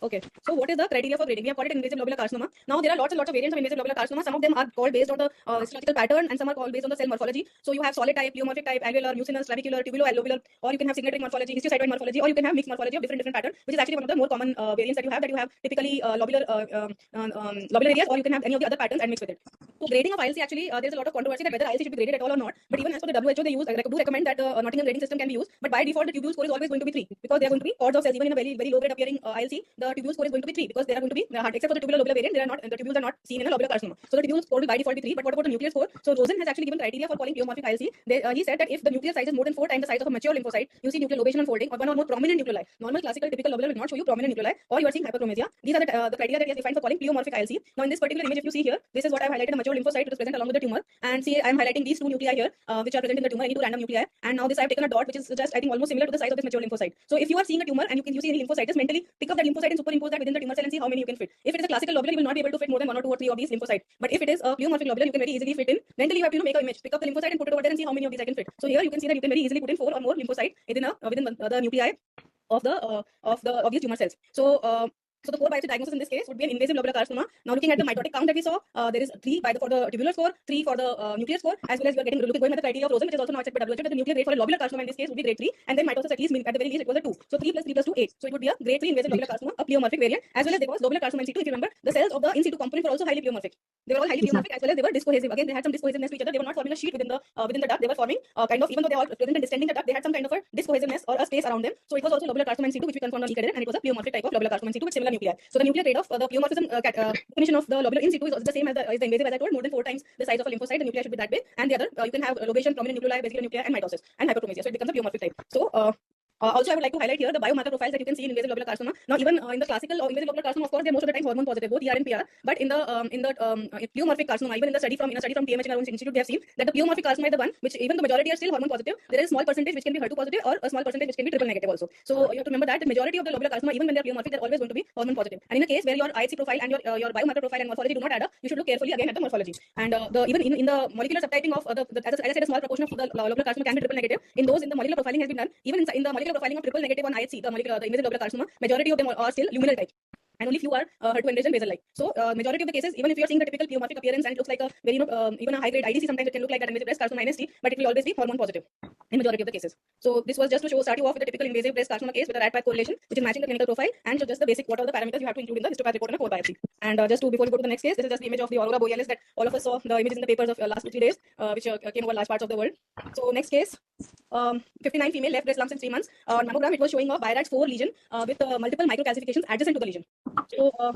Okay, so what is the criteria for grading? We have called it invasive lobular carcinoma. Now there are lots and lots of variants of invasive lobular carcinoma. Some of them are called based on the histological pattern, and some are called based on the cell morphology. So you have solid type, pleomorphic type, alveolar, mucinous, clavicular, tubulo-alveolar, or you can have signature morphology, histocytoid morphology, or you can have mixed morphology of different patterns, which is actually one of the more common variants that you have. That you have typically lobular areas, or you can have any of the other patterns and mix with it. So grading of ILC, actually there is a lot of controversy that whether ILC should be graded at all or not. But even as per the WHO, they do recommend that Nottingham grading system can be used. But by default, the tubule score is always going to be 3, because they are going to be cords of cells. Even in a very low grade appearing ILC, the tubule score is going to be 3, because they are going to be except for the tubular lobular variant, the tubules are not seen in a lobular carcinoma. So the tubule score will by default be 3. But what about the nuclear score? So Rosen has actually given criteria for calling pleomorphic ILC. He said that if the nuclear size is more than 4 times the size of a mature lymphocyte, you see nuclear lobation unfolding, or one or more prominent nuclei. Normal classical typical lobular will not show you prominent nuclei, or you are seeing hyperchromasia. These are the criteria that he has defined for calling pleomorphic ILC. Now in this particular image, if you see here, this is what I have highlighted, a mature lymphocyte which is present along with the tumor. And see, I am highlighting these two nuclei here, which are present in the tumor, any two random nuclei. And now this I have taken a dot, which is just, I think, almost similar to the size of this mature lymphocyte. So if you are seeing a tumor and you see any lymphocyte, just mentally pick up that lymphocyte and superimpose that within the tumor cell and see how many you can fit. If it is a classical lobular, you will not be able to fit more than 1 or 2 or 3 of these lymphocytes. But if it is a pleomorphic lobular, you can very easily fit in. Mentally, you have to make an image, pick up the lymphocyte and put it over there and see how many of these I can fit. So here you can see that you can very easily put in 4 or more lymphocytes within the nuclei of these tumor cells. So the core biopsy diagnosis in this case would be an invasive lobular carcinoma. Now looking at the mitotic count that we saw, there is 3 for the tubular score, 3 for the nuclear score, as well as we are going by the criteria of Rosen, which is also now accepted by WHO, that the nuclear grade for a lobular carcinoma in this case would be grade 3, and then mitosis at the very least it was a 2. So 3 plus 3 plus 2, 8. So it would be a grade 3 invasive lobular carcinoma, a pleomorphic variant, as well as there was lobular carcinoma in situ. If you remember, the cells of the in situ component were also highly pleomorphic. They were all highly pleomorphic, as well as they were discohesive. Again, they had some discohesiveness to each other. They were not forming a sheet within the duct. They were forming kind of, even though they all present and distending the duct, they had some kind of a discohesiveness or a space around them. So it was also lobular carcinoma in situ, which we confirmed on ECADEN, and it was a pleomorphic type of lobular carcinoma in situ with similar nuclei. So the nuclear grade of the pleomorphism definition of the lobular in situ is also the same as the invasive, as I told, more than 4 times the size of a lymphocyte. The nuclei should be that big, and the other you can have lobation, prominent nuclei, vesicular nuclei, and mitosis and hyperchromasia. So it becomes a pleomorphic type. So also, I would like to highlight here the biomarker profiles that you can see in invasive lobular carcinoma. Now, even in the classical or invasive lobular carcinoma, of course, they are most of the time hormone positive, both ER and PR. But in the pleomorphic carcinoma, even in a study from TMH in our own institute, we have seen that the pleomorphic carcinoma is the one which even the majority are still hormone positive. There is a small percentage which can be HER2 positive, or a small percentage which can be triple negative also. So you have to remember that the majority of the lobular carcinoma, even when they are pleomorphic, they are always going to be hormone positive. And in a case where your IHC profile and your biomarker profile and morphology do not add up, you should look carefully again at the morphology. And even in the molecular subtyping of as I said, a small proportion of the lobular carcinoma can be triple negative. In those, in the molecular profiling has been done. Even in the molecular profiling of triple negative on IHC, the invasive lobular carcinoma, majority of them are still luminal type, and only few are HER2 enriched and basal-like. So majority of the cases, even if you are seeing the typical pleomorphic appearance and it looks like a very even a high grade IDC, sometimes it can look like that invasive breast carcinoma NST, but it will always be hormone positive in majority of the cases. So this was just to start you off with the typical invasive breast carcinoma case with a rat-pack correlation, which is matching the clinical profile, and just the basic what are the parameters you have to include in the histopath report and a core biopsy. And before we go to the next case, this is just the image of the aurora borealis that all of us saw the images in the papers of last 2-3 days, which came over large parts of the world. So next case, 59 female left breast lumps in 3 months. On mammogram, it was showing a BIRATS 4 lesion with multiple microcalcifications adjacent to the lesion. So who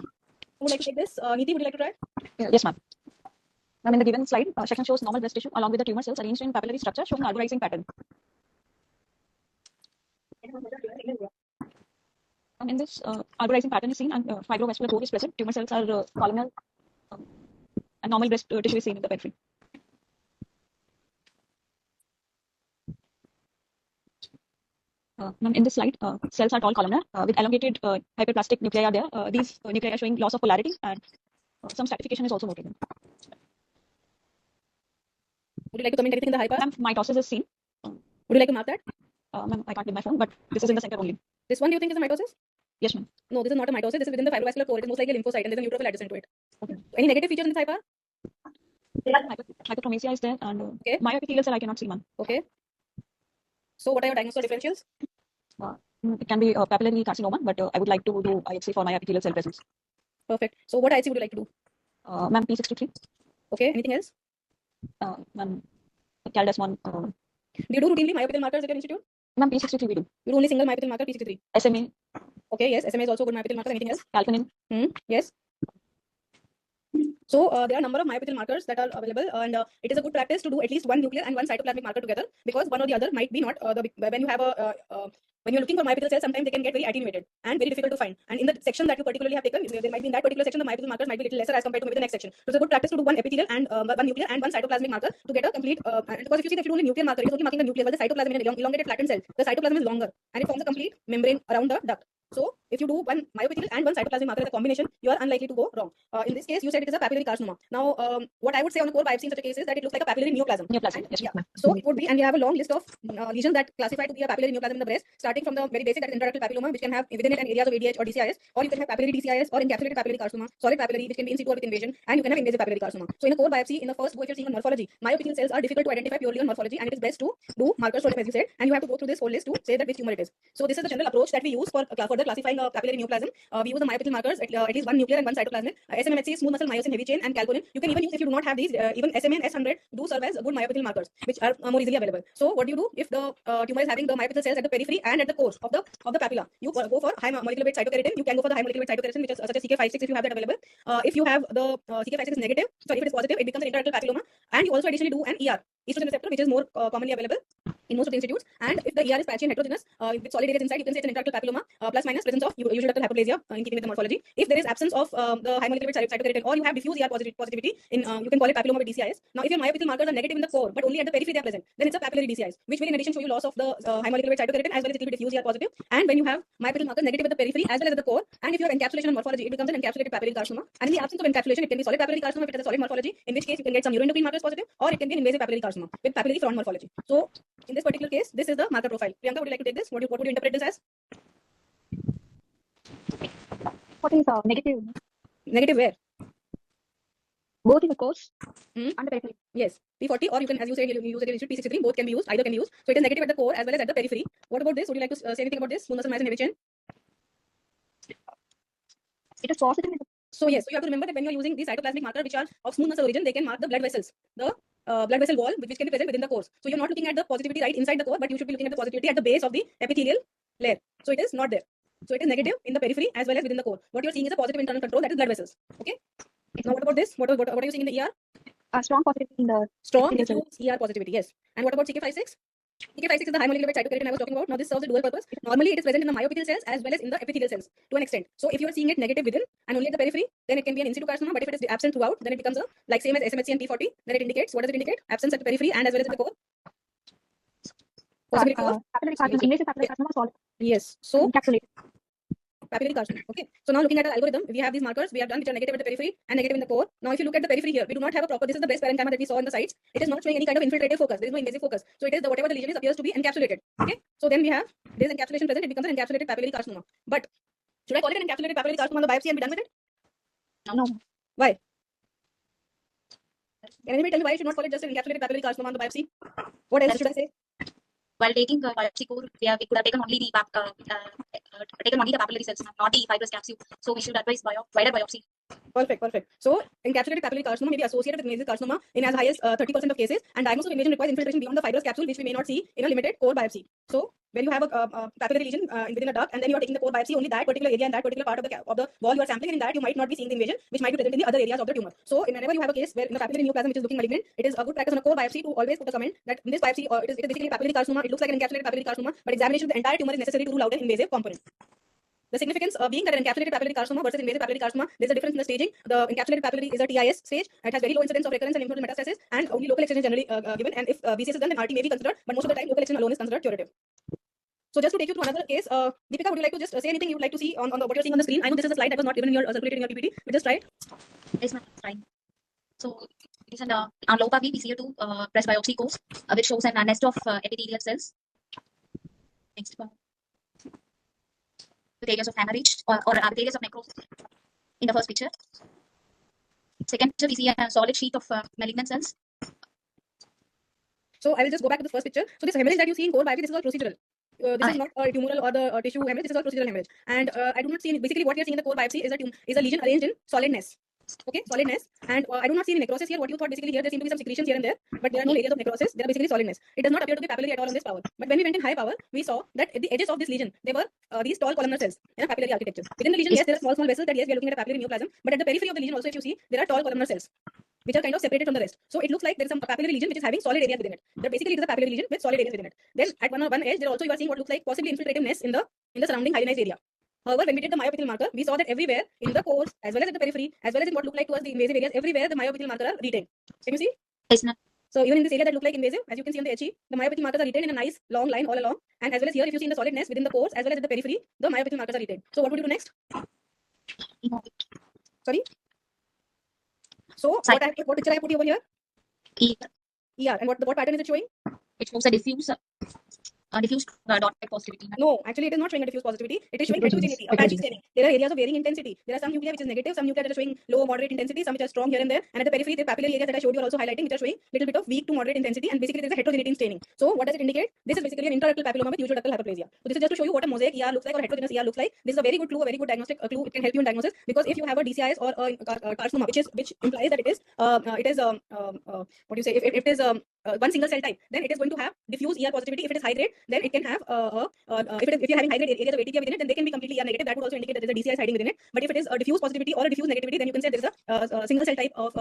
would like to take this? Neeti, would you like to try? Yes, ma'am. Ma'am, in the given slide, section shows normal breast tissue along with the tumor cells arranged in papillary structure showing arborizing pattern. And in this arborizing pattern is seen and fibrovascular core is present. Tumor cells are columnar and normal breast tissue is seen in the periphery. In this slide, cells are tall columnar with elongated hyperplastic nuclei are there. These nuclei are showing loss of polarity, and some stratification is also noted. Would you like to comment anything in the hyper? Mitosis is seen. Would you like to mark that? Ma'am, I can't with my phone, but this is in the center only. This one, do you think is a mitosis? Yes, ma'am. No, this is not a mitosis. This is within the fibrovascular core. It is most likely a lymphocyte, and there is a neutrophil adjacent to it. Okay. Any negative features in this hyper? Hyperchromasia is there, and okay. Myoepithelial cell I cannot see, ma'am. Okay. So what are your diagnosis differentials? It can be papillary carcinoma, but I would like to do IHC for myoepithelial cell presence. Perfect. So what IHC would you like to do? Ma'am, P63. Okay, anything else? One Caldesmon, Do you do routinely myopathic markers at your institute? ma'am, P63 we do. You do only single myopathic marker, P63. SMA, Okay, yes, SMA is also a good myopathic marker. Anything else? calpanin, Yes. So there are a number of myopathic markers that are available, and it is a good practice to do at least one nuclear and one cytoplasmic marker together, because one or the other might be not when you have when you're looking for myopathic cells, sometimes they can get very attenuated and very difficult to find. And in the section that you particularly have taken, there might be in that particular section the myopathic markers might be a little lesser as compared to maybe the next section. So it's a good practice to do one epithelial and one nuclear and one cytoplasmic marker to get a complete. Because if you see that if you do only nuclear marker, it is only marking the nucleus, while the cytoplasm in an elongated flattened cell, the cytoplasm is longer and it forms a complete membrane around the duct. So if you do one myopathic and one cytoplasmic marker as a combination, you are unlikely to go wrong. In this case, you said it is a papillary carcinoma. Now, what I would say on the core biopsy in such a case is that it looks like a papillary neoplasm. neoplasm. And, Yes, yeah. ma'am. So it would be, and we have a long list of lesions that classify to be a papillary neoplasm in the breast, starting from the very basic, that is intraductal papilloma, which can have within it an areas of ADH or DCIS, or you can have papillary DCIS or encapsulated papillary carcinoma, solid papillary, which can be in situ or with invasion, and you can have invasive papillary carcinoma. So in a core biopsy, in the first go, if you're seeing on morphology, myopathial cells are difficult to identify purely on morphology, and it is best to do markers for them, as you said, and you have to go through this whole list to say that which tumor it is. So this is the general approach that we use for further classifying a papillary neoplasm. We use the myopathic markers at least one nuclear and one cytoplasmic. SMMHC, smooth muscle myosin heavy chain, and calpanin. You can even use, if you do not have these, even SMA and S100 do serve as good myopathic markers, which are more easily available. So what do you do if the tumor is having the myopathic cells at the periphery and at the core of the papilla? You go for high molecular weight cytokeratin. You can go for the high molecular weight cytokeratin, which is such as CK56 if you have that available. If you have the CK56 is negative, sorry, if it is positive, it becomes an intraductal papilloma, and you also additionally do an ER, estrogen receptor, which is more commonly available in most of the institutes. And if the ER is patchy and heterogeneous with solid areas inside, you can say it's an intraductal papilloma plus minus presence of usual ductal hyperplasia in keeping with the morphology. If there is absence of the high molecular weight cytokeratin, or you have diffuse ER positivity in, you can call it papilloma with DCIS. Now, if your myopathic markers are negative in the core but only at the periphery they are present, then it's a papillary DCIS, which will in addition show you loss of the high molecular weight cytokeratin as well as it will be diffuse ER positive. And when you have myopathic markers negative at the periphery as well as at the core, and if you have encapsulation and morphology, it becomes an encapsulated papillary carcinoma. And in the absence of encapsulation, it can be solid papillary carcinoma if it has a solid morphology, in which case you can get some neuroendocrine markers positive, or it can be an invasive papillary carcinoma with papillary front morphology. So in this particular case, this is the marker profile. Priyanka, would you like to take this? What would you interpret this as? What is negative? Negative where? Both in the course and the periphery. Yes, P40, or you can, as you said, you use it in P63. Both can be used. Either can be used. So it is negative at the core as well as at the periphery. What about this? Would you like to say anything about this? Smooth muscle myosin heavy chain. It is positive. So yes, so you have to remember that when you are using these cytoplasmic markers, which are of smooth muscle origin, they can mark the blood vessels, the blood vessel wall, which can be present within the core. So you're not looking at the positivity right inside the core, but you should be looking at the positivity at the base of the epithelial layer. So it is not there. So it is negative in the periphery as well as within the core. What you're seeing is a positive internal control, that is blood vessels. Okay. Now what about this? What are you seeing in the ER? Strong positivity in the Strong epithelial diffuse ER positivity. Yes. And what about CK56? CK56 is the high molecular weight cytokeratin I was talking about. Now this serves a dual purpose. Normally it is present in the myopathial cells as well as in the epithelial cells to an extent. So if you are seeing it negative within and only at the periphery, then it can be an in situ carcinoma. But if it is absent throughout, then it becomes a, like same as SMHC and P40. Then it indicates, what does it indicate? Absence at the periphery and as well as at the core. Possibility of papillary carcinoma, invasive papillary carcinoma, solid. yes. So Encapsulated. papillary carcinoma. Okay. So now looking at our algorithm, we have these markers we have done which are negative at the periphery and negative in the core. Now if you look at the periphery here, we do not have a proper, this is the best parenchyma that we saw in the sites. It is not showing any kind of infiltrative focus. There is no invasive focus. So it is the whatever the lesion is appears to be encapsulated. Okay. So then we have this encapsulation present, it becomes an encapsulated papillary carcinoma. But should I call it an encapsulated papillary carcinoma on the biopsy and be done with it? No. Why? Can anybody tell me why I should not call it just an encapsulated papillary carcinoma on the biopsy? What else should I say? While taking biopsy core, we could have taken only the papillary cells, not the fibrous capsule. So we should advise wider biopsy. Perfect. So encapsulated papillary carcinoma may be associated with invasive carcinoma in as high as 30% of cases, and diagnosis of invasion requires infiltration beyond the fibrous capsule, which we may not see in a limited core biopsy. So when you have a papillary lesion within a duct, and then you are taking the core biopsy, only that particular area and that particular part of the wall you are sampling, and in that you might not be seeing the invasion, which might be present in the other areas of the tumor. So whenever you have a case where in the papillary neoplasm which is looking malignant, it is a good practice on a core biopsy to always put a comment that in this biopsy it is basically papillary carcinoma. It looks like an encapsulated papillary carcinoma, but examination of the entire tumor is necessary to rule out an invasive component. The significance being that an encapsulated papillary carcinoma versus invasive papillary carcinoma, there is a difference in the staging. The encapsulated papillary is a TIS stage. It has very low incidence of recurrence and lymph node metastasis, and only local excision is generally given. And if BCS is done, then RT may be considered, but most of the time local excision alone is considered curative. So just to take you through another case, Deepika, would you like to just say anything you would like to see on what you're seeing on the screen? I know this is a slide that was not given in your circulated in your PPT, but just try it. Yes, ma'am. Fine. So it is on low PAVI PCA2 breast biopsy course, which shows a nest of epithelial cells. Next one. With areas of hemorrhage or with areas of necrosis in the first picture. Second picture, we see a solid sheet of malignant cells. So I will just go back to the first picture. So this hemorrhage that you see in core biopsy, this is all procedural. This is not tumoral or the tissue hemorrhage. This is all procedural hemorrhage. And I do not see basically what we are seeing in the core biopsy is a lesion arranged in solidness. Okay, solidness. And I do not see any necrosis here. What you thought basically here, there seem to be some secretions here and there, but there are no areas of necrosis. There are basically solidness. It does not appear to be papillary at all on this power. But when we went in high power, we saw that at the edges of this lesion, there were these tall columnar cells in a papillary architecture. Within the lesion, yes, there are small vessels that yes, we are looking at a papillary neoplasm, but at the periphery of the lesion also, if you see, there are tall columnar cells which are kind of separated from the rest. So it looks like there is some papillary lesion which is having solid areas within it. But basically, it is a papillary lesion with solid areas within it. Then at one edge, there also you are seeing what looks like possibly infiltrative nest in the surrounding hyalinized area. However, when we did the myopathial marker, we saw that everywhere in the cores, as well as at the periphery, as well as in what looked like towards the invasive areas, everywhere the myopathial marker are retained. Can you see? Yes, ma'am. So even in this area that look like invasive, as you can see on the HE, the myopathial markers are retained in a nice long line all along. And as well as here, if you see in the solidness within the cores, as well as at the periphery, the myopathial markers are retained. So what would you do next? Sorry? So what picture I put over here? ER. And what pattern is it showing? It shows a diffuse dot positivity. No, actually it is not showing a diffuse positivity. It is showing heterogeneity, a patchy staining. There are areas of varying intensity. There are some nuclei which is negative, some nuclei that are showing low, moderate intensity, some which are strong here and there. And at the periphery, the papillary areas that I showed you are also highlighting, which are showing little bit of weak to moderate intensity. And basically, there is a heterogeneity in staining. So what does it indicate? This is basically an intraductal papilloma with usual ductal hyperplasia. So this is just to show you what a mosaic ER looks like or heterogeneous ER looks like. This is a very good clue, a very good diagnostic clue. It can help you in diagnosis because if you have a DCIS or a carcinoma, which implies that it is what do you say? If it is one single cell type, then it is going to have diffuse ER positivity. If it is high grade, then it can have if you're having high grade areas of ATP within it, then they can be completely ER negative. That would also indicate that there is a DCIS hiding within it. But if it is a diffuse positivity or a diffuse negativity, then you can say there is a single cell type of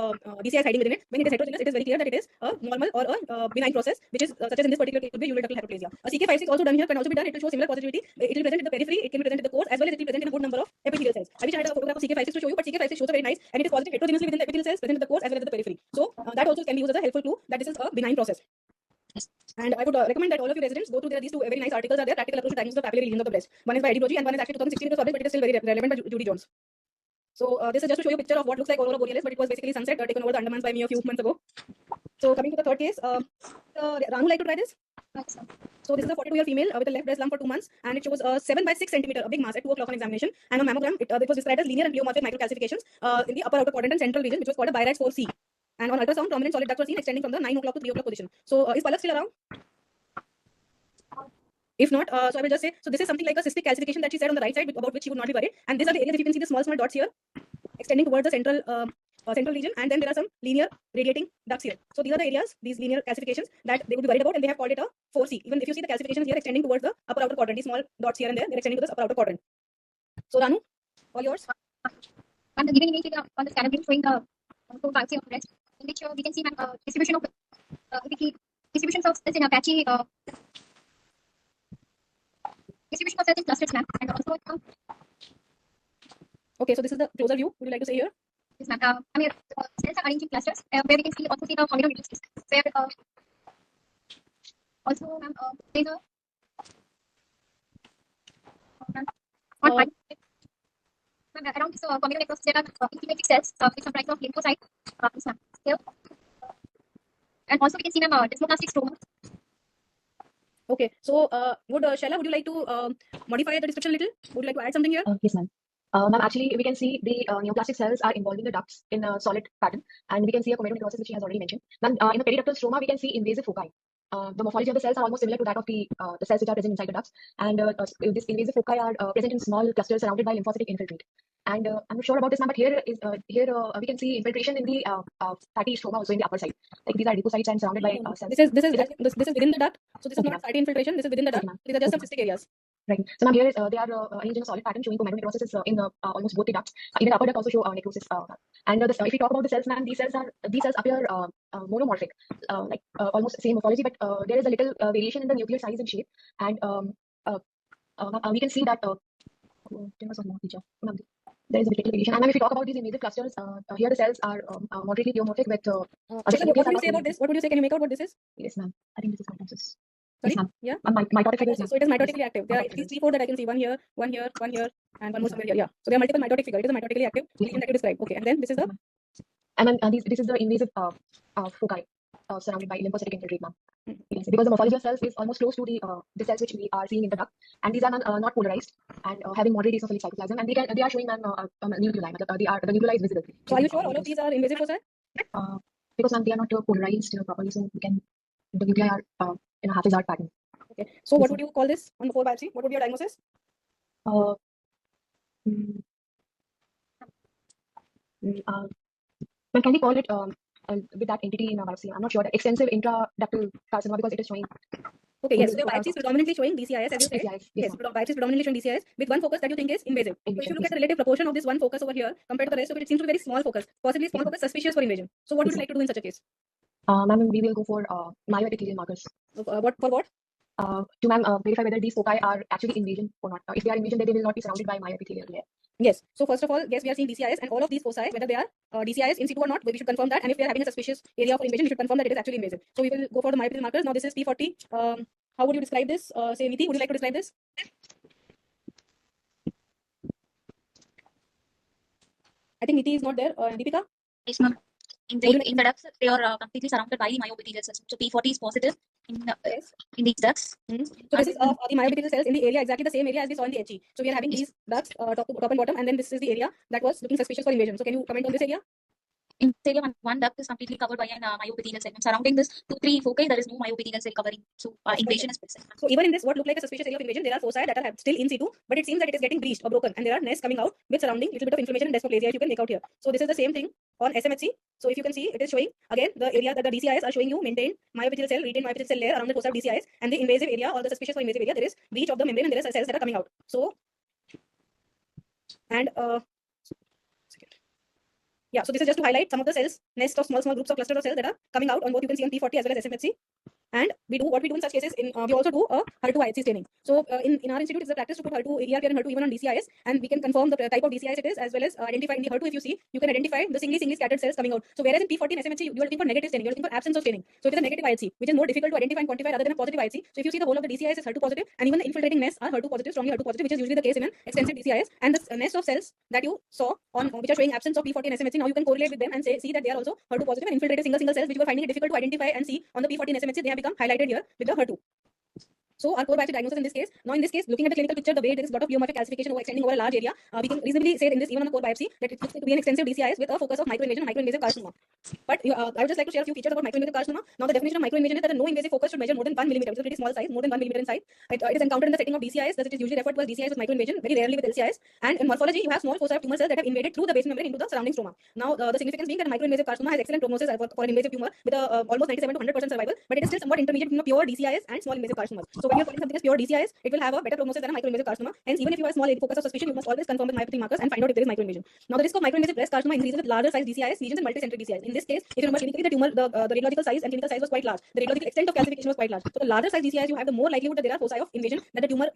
DCIS hiding within it. When it is heterogeneous, it is very clear that it is a normal or a benign process, which is such as in this particular case would be usual ductal hyperplasia. A CK56 also done here can also be done. It will show similar positivity. It will present in the periphery. It can be present in the cores as well as it will present in a good number of epithelial cells. I wish I had a photograph of CK56 to show you, but CK56 shows a very nice and it is positive heterogeneously within the epithelial cells, present in the cores as well as the periphery. So that also can be used as a helpful clue that this is a benign process. And I would recommend that all of you residents go through these two very nice articles are there, Practical Approach to Diagnosis of Papillary Lesions of the Breast. One is by Eddie Brogy and one is actually 2016 it was published, but it is still very relevant by Judy Jones. So this is just to show you a picture of what looks like aurora borealis, but it was basically sunset taken over the Andamans by me a few months ago. So coming to the third case, Ranu like to try this? So this is a 42-year female with a left breast lump for 2 months, and it shows 7 by 6 centimeter, a big mass at 2 o'clock on examination. And on mammogram, it was described as linear and pleomorphic microcalcifications in the upper outer quadrant and central region, which was called a Byrads 4C. And on ultrasound, prominent solid ducts were seen extending from the 9 o'clock to 3 o'clock position. So is Palak still around? If not, so I will just say, so this is something like a cystic calcification that she said on the right side, about which she would not be worried. And these are the areas, if you can see the small dots here, extending towards the central region, and then there are some linear radiating ducts here. So these are the areas, these linear calcifications that they would be worried about, and they have called it a 4C. Even if you see the calcifications here extending towards the upper outer quadrant, these small dots here and there, they're extending to this upper outer quadrant. So Ranu, all yours. And the given image on the scanner showing the biopsy of breast, in which we can see distribution of cells in a patchy distribution of cells in clusters, ma'am, and also Okay, so this is the closer view. Would you like to say here? yes, ma'am. Cells are arranged in clusters where we can also see the communal where also, ma'am, there's a around this communal necrosis there are inflammatory cells which comprise of lymphocytes. Here. And also we can see them desmoplastic stroma. Okay, so Shaila, would you like to modify the description a little? Would you like to add something here? Yes, ma'am. Ma'am, actually, we can see the neoplastic cells are involving the ducts in a solid pattern, and we can see a comedonecrosis, which she has already mentioned. Ma'am, in the periductal stroma, we can see invasive foci. The morphology of the cells are almost similar to that of the cells which are present inside the ducts, and these invasive foci are present in small clusters surrounded by lymphocytic infiltrate. And I'm not sure about this, ma'am, but here we can see infiltration in the fatty stroma also in the upper side. Like these are adipocytes and surrounded by cells. This is within the duct. So this is not fatty infiltration. This is within the duct. These are just some cystic areas. Right. So now here they are arranged in a solid pattern showing comedonecrosis in almost both the ducts. Even the upper duct also show necrosis. And if we talk about the cells, ma'am, these cells appear monomorphic, like almost same morphology, but there is a little variation in the nuclear size and shape. And we can see that there is a little variation. And if we talk about these invasive clusters, here the cells are moderately pleomorphic with. What would you say about this? What would you say? Can you make out what this is? Yes, ma'am. I think this is mitosis. Sorry? Yes, ma'am. Yeah. Mitotic figures. So it is mitotically active. There are at least 3, 4 that I can see. One here, and one more somewhere here. Yeah. So there are multiple mitotic figures. It is a mitotically active lesion that you described. Okay. And then this is the. And then this is the invasive foci surrounded by lymphocytic infiltrate, ma'am. Yes, because the morphology of cells is almost close to the cells which we are seeing in the duct, and these are not polarized and having moderate eosinophilic cytoplasm, and they are showing nuclei. The nuclei is visible. So are you sure all of these are invasive foci? Because ma'am, they are not polarized properly, so the nuclei are in a haphazard pattern. Okay. So what would you call this on the 4 biopsy? What would be your diagnosis? Ma'am, can we call it with that entity in a biopsy? I'm not sure. Extensive intraductal carcinoma because it is showing. Okay, yes. So Invasive, your biopsy is predominantly showing DCIS, as you said. DCIS. Yes, Yes, biopsy is predominantly showing DCIS with one focus that you think is invasive. So if you look at the relative proportion of this one focus over here compared to the rest of it, it seems to be very small focus, possibly small focus suspicious for invasion. So what would you like to do in such a case? Ma'am, we will go for myoepithelial markers. What for what? To ma'am verify whether these foci are actually invasion or not. If they are invasion, then they will not be surrounded by myoepithelial layer. Yes. So first of all, yes, we are seeing DCIS and all of these foci, whether they are DCIS in situ or not, we should confirm that. And if we are having a suspicious area of invasion, we should confirm that it is actually invasive. So we will go for the myoepithelial markers. Now this is P40. How would you describe this? Say, Niti, would you like to describe this? I think Niti is not there. Deepika? Yes, ma'am. In the ducts, they are completely surrounded by myoepithelial cells. So P40 is positive Yes. in these ducts. So this is the myoepithelial cells in the area exactly the same area as we saw in the HE. So we are having these ducts top and bottom, and then this is the area that was looking suspicious for invasion. So can you comment on this area? In this area, one duct is completely covered by an myoepithelial cell. Surrounding this 2-3 foci, there is no myoepithelial cell covering. So invasion is present. So even in this, what looked like a suspicious area of invasion, there are foci that are still in situ, but it seems that it is getting breached or broken, and there are nests coming out with surrounding little bit of inflammation and desmoplasia, if you can make out here. So this is the same thing on SMHC. So if you can see, it is showing again the area that the DCIS are showing you maintained myoepithelial cell, retained myoepithelial cell layer around the foci of DCIS, and the invasive area or the suspicious or invasive area, there is breach of the membrane and there are cells that are coming out. So and yeah, so this is just to highlight some of the cells, nest of small groups of clusters of cells that are coming out on what you can see on P40 as well as SMHC. And we do what we do in such cases. We also do a HER2 IHC staining. So in our institute, it's a practice to put HER2, ERPR and HER2 even on DCIS, and we can confirm the type of DCIS it is, as well as identify in the HER2. If you see, you can identify the singly scattered cells coming out. So whereas in P40 and SMHC, you are looking for negative staining, you are looking for absence of staining. So it is a negative IHC, which is more difficult to identify and quantify rather than a positive IHC. So if you see the whole of the DCIS is HER2 positive, and even the infiltrating nests are HER2 positive, strongly HER2 positive, which is usually the case in an extensive DCIS. And the nest of cells that you saw on which are showing absence of P40 and SMHC, now you can correlate with them and see that they are also HER2 positive and infiltrated single cells, which you were finding it difficult to identify and see on the P40 and SMHC. They have become highlighted here with the HER2. So our core biopsy diagnosis in this case, now in this case, looking at the clinical picture, the way there is a lot of pleomorphic calcification extending over a large area, we can reasonably say in this, even on the core biopsy, that it looks to be an extensive DCIS with a focus of microinvasion and microinvasive carcinoma. But I would just like to share a few features about microinvasive carcinoma. Now the definition of microinvasion is that a no invasive focus should measure more than 1 millimeter. It's a pretty small size, more than 1 millimeter in size. It is encountered in the setting of DCIS, thus it is usually referred to as DCIS with microinvasion, very rarely with LCIS. And in morphology, you have small foci of tumor cells that have invaded through the basement membrane into the surrounding stroma. Now the significance being that a microinvasive carcinoma has excellent prognosis for an invasive tumor with a almost 97 to 100% survival, but it is still somewhat intermediate between a pure DCIS and small invasive carcinomas. So when you're calling something as pure DCIS, it will have a better prognosis than a microinvasive carcinoma. Hence, even if you have a small focus of suspicion, you must always confirm with myopathy markers and find out if there is microinvasion. Now, the risk of microinvasive breast carcinoma increases with larger size DCIS lesions and multicentric DCIS. In this case, if you remember clinically, the tumor, the radiological size and clinical size was quite large. The radiological extent of calcification was quite large. So the larger size DCIS you have, the more likelihood that there are foci of invasion, that the tumor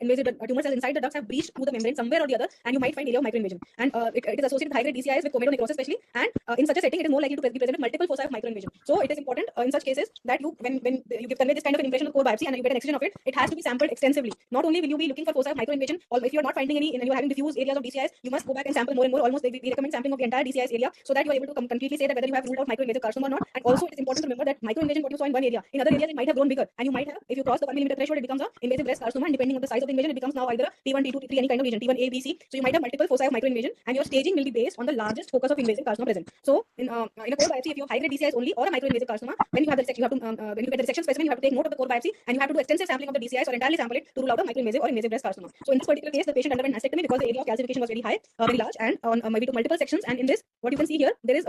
cells inside the ducts have breached through the membrane somewhere or the other, and you might find area of microinvasion. And it is associated with high grade DCIS with comedonecrosis especially. And in such a setting, it is more likely to be present with multiple foci of microinvasion. So it is important in such cases that you, when you convey this kind of impression of core biopsy and you get an excision of it, it has to be sampled extensively. Not only will you be looking for foci of microinvasion, or if you are not finding any and you are having diffuse areas of DCIS, you must go back and sample more and more. Almost we recommend sampling of the entire DCIS area so that you are able to completely say that whether you have ruled out microinvasive carcinoma or not. And also it is important to remember that microinvasion, what you saw in one area, in other areas it might have grown bigger, and you might have, if you cross the 1 millimeter threshold, it becomes a invasive breast carcinoma, and depending on the size of the invasion, it becomes now either a T1, T2, T3, any kind of lesion, T1A, B, C. So you might have multiple foci of microinvasion, and your staging will be based on the largest focus of invasive carcinoma present. So in a core biopsy, if you have high grade DCIS only or a microinvasive carcinoma, when you have the resection, you have to when you get the resection specimen, you have to take note of the core biopsy, and you have to do extensive sampling of the DCIS or entirely sample it to rule out a microinvasive or invasive breast carcinoma. So in this particular case, the patient underwent mastectomy because the area of calcification was very high, very large, and we took multiple sections. And in this, what you can see here, there is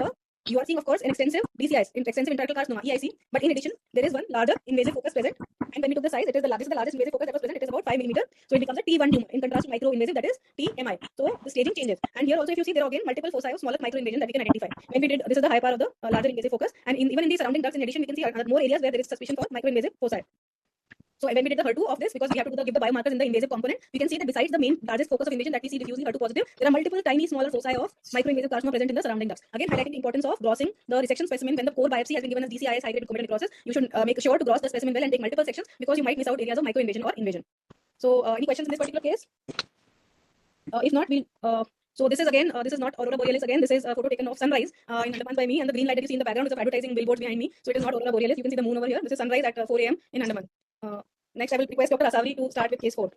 you are seeing, of course, an extensive DCIS, extensive intraductal carcinoma, EIC. But in addition, there is one larger invasive focus present. And when we took the size, it is the largest invasive focus that was present. It is about 5 millimeter. So it becomes a T1 tumor in contrast to micro-invasive, that is TMI. So the staging changes. And here also, if you see, there are again multiple foci of smaller micro-invasion that we can identify. When we did, this is the high power of the larger invasive focus. And even in the surrounding ducts, in addition, we can see more areas where there is suspicion for micro-invasive foci. So when we did the HER2 of this, because we have to give the biomarkers in the invasive component, we can see that besides the main largest focus of invasion that we see diffusely HER2 positive, there are multiple tiny smaller foci of microinvasive carcinoma present in the surrounding ducts. Again, highlighting the importance of grossing the resection specimen when the core biopsy has been given as DCIS high grade comedonecrosis. You should make sure to gross the specimen well and take multiple sections because you might miss out areas of microinvasion or invasion. So any questions in this particular case? If not, we'll. So this is again, this is not aurora borealis again. This is a photo taken of sunrise in Andaman by me, and the green light that you see in the background is of advertising billboards behind me. So it is not aurora borealis. You can see the moon over here. This is sunrise at 4 a.m. in Andaman. Next, I will request Dr. Asavri to start with case 4.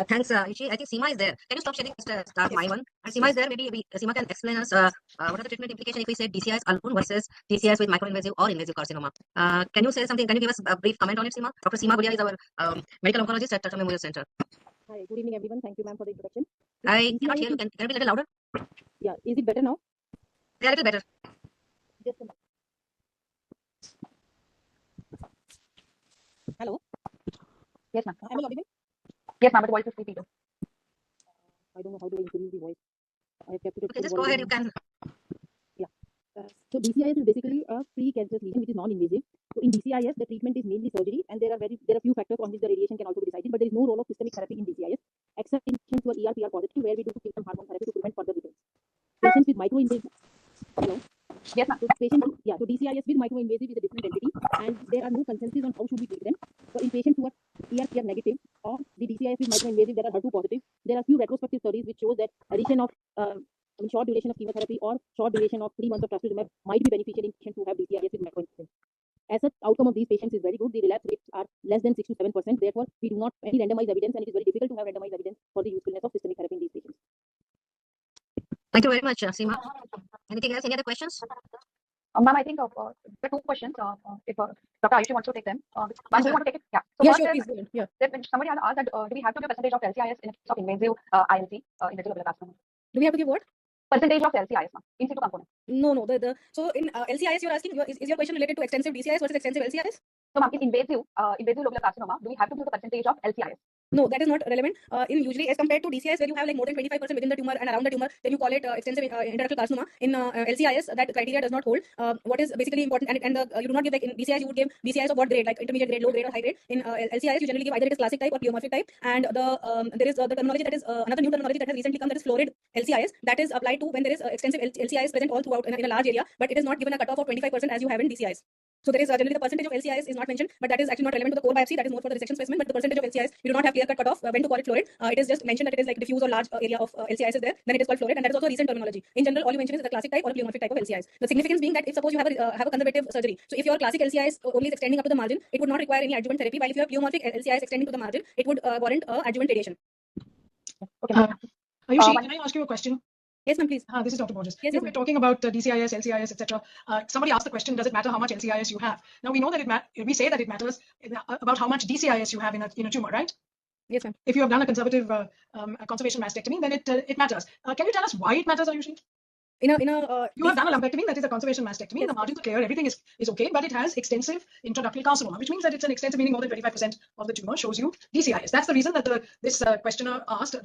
Thanks, Ichi. I think Seema is there. Can you stop sharing? Start my one. And Seema is there. Maybe Seema can explain us what are the treatment implication if we say DCIS alone versus DCIS with microinvasive or invasive carcinoma. Can you say something? Can you give us a brief comment on it, Seema? Dr. Seema Gulia is our medical oncologist at Touch Memorial Center. Hi, good evening, everyone. Thank you, ma'am, for the introduction. I cannot hear you. Can you be a little louder? Yeah, is it better now? Yeah, a little better. Just a Hello, Yes, ma'am. am I audible? Yes, ma'am, but the voice is sleepy too. I don't know how to increase the voice. I have kept it at Okay, full just go volume. ahead. You can. So DCIS is basically a pre-cancerous lesion which is non-invasive. So in DCIS, the treatment is mainly surgery, and there are few factors on which the radiation can also be decided. But there is no role of systemic therapy in DCIS, except in patients who are ER/PR positive, where we do give them hormone therapy to prevent further recurrence. Patients with microinvasive. Hello. Yes, ma'am. So DCIS with microinvasive is a different entity, and there are no consensus on how should we treat them. So in patients who are ER/PR negative or the DCIS with microinvasive that are HER2 positive, there are few retrospective studies which shows that addition of short duration of chemotherapy or short duration of 3 months of trastuzumab might be beneficial in patients who have DCIS with microinvasive. As such, outcome of these patients is very good. The relapse rates are less than 6 to 7%. Therefore, we do not any randomized evidence, and it is very difficult to have randomized evidence for the usefulness of systemic therapy in these patients. Thank you very much, Seema. Anything else? Any other questions? Ma'am, I think there are two questions. If Dr. Ayushi wants to take them. Ma'am, do you want to take it? Yeah. So Yeah, first sure, is, please go ahead. Yeah. somebody has asked that do we have to give a percentage of LCIS in case of invasive ILC, invasive lobular carcinoma? Do we have to give what? Percentage of LCIS, ma'am, in situ component. No. So in LCIS, you're asking, is your question related to extensive DCIS versus extensive LCIS? So, ma'am, in invasive lobular carcinoma, do we have to give the percentage of LCIS? No, that is not relevant. In usually as compared to DCIS, where you have like more than 25% within the tumor and around the tumor, then you call it extensive intraductal carcinoma. In LCIS, that criteria does not hold. What is basically important, and you do not give, like in DCIS, you would give DCIS of what grade, like intermediate grade, low grade, or high grade. In LCIS, you generally give either it is classic type or pleomorphic type. And there is the terminology that is another new terminology that has recently come, that is florid LCIS. That is applied to when there is extensive LCIS present all throughout in a large area, but it is not given a cutoff of 25% as you have in DCIS. So there is generally the percentage of LCIS is not mentioned, but that is actually not relevant to the core biopsy. That is more for the resection specimen. But the percentage of LCIS, we do not have clear-cut cutoff when to call it florid. It is just mentioned that it is like diffuse or large area of LCIS is there, then it is called florid, and that is also a recent terminology. In general, all you mention is the classic type or a pleomorphic type of LCIS. The significance being that if suppose you have a conservative surgery, so if your classic LCIS only is extending up to the margin, it would not require any adjuvant therapy. While if you have pleomorphic LCIS extending to the margin, it would warrant adjuvant radiation. Okay, ma'am. Ayushi, can I ask you a question? Yes, ma'am, please. This is Dr. Borges. Yes, We're talking about DCIS, LCIS, etc. Somebody asked the question, does it matter how much LCIS you have? Now, we know that we say that it matters about how much DCIS you have in a tumor, right? Yes, ma'am. If you have done a conservative conservation mastectomy, then it matters. Can you tell us why it matters, Ayushi? You have done a lumpectomy, that is a conservation mastectomy. Yes. The margins are clear, everything is okay, but it has extensive intraductal carcinoma, which means that it's an extensive, meaning more than 25% of the tumor shows you DCIS. That's the reason that this questioner asked,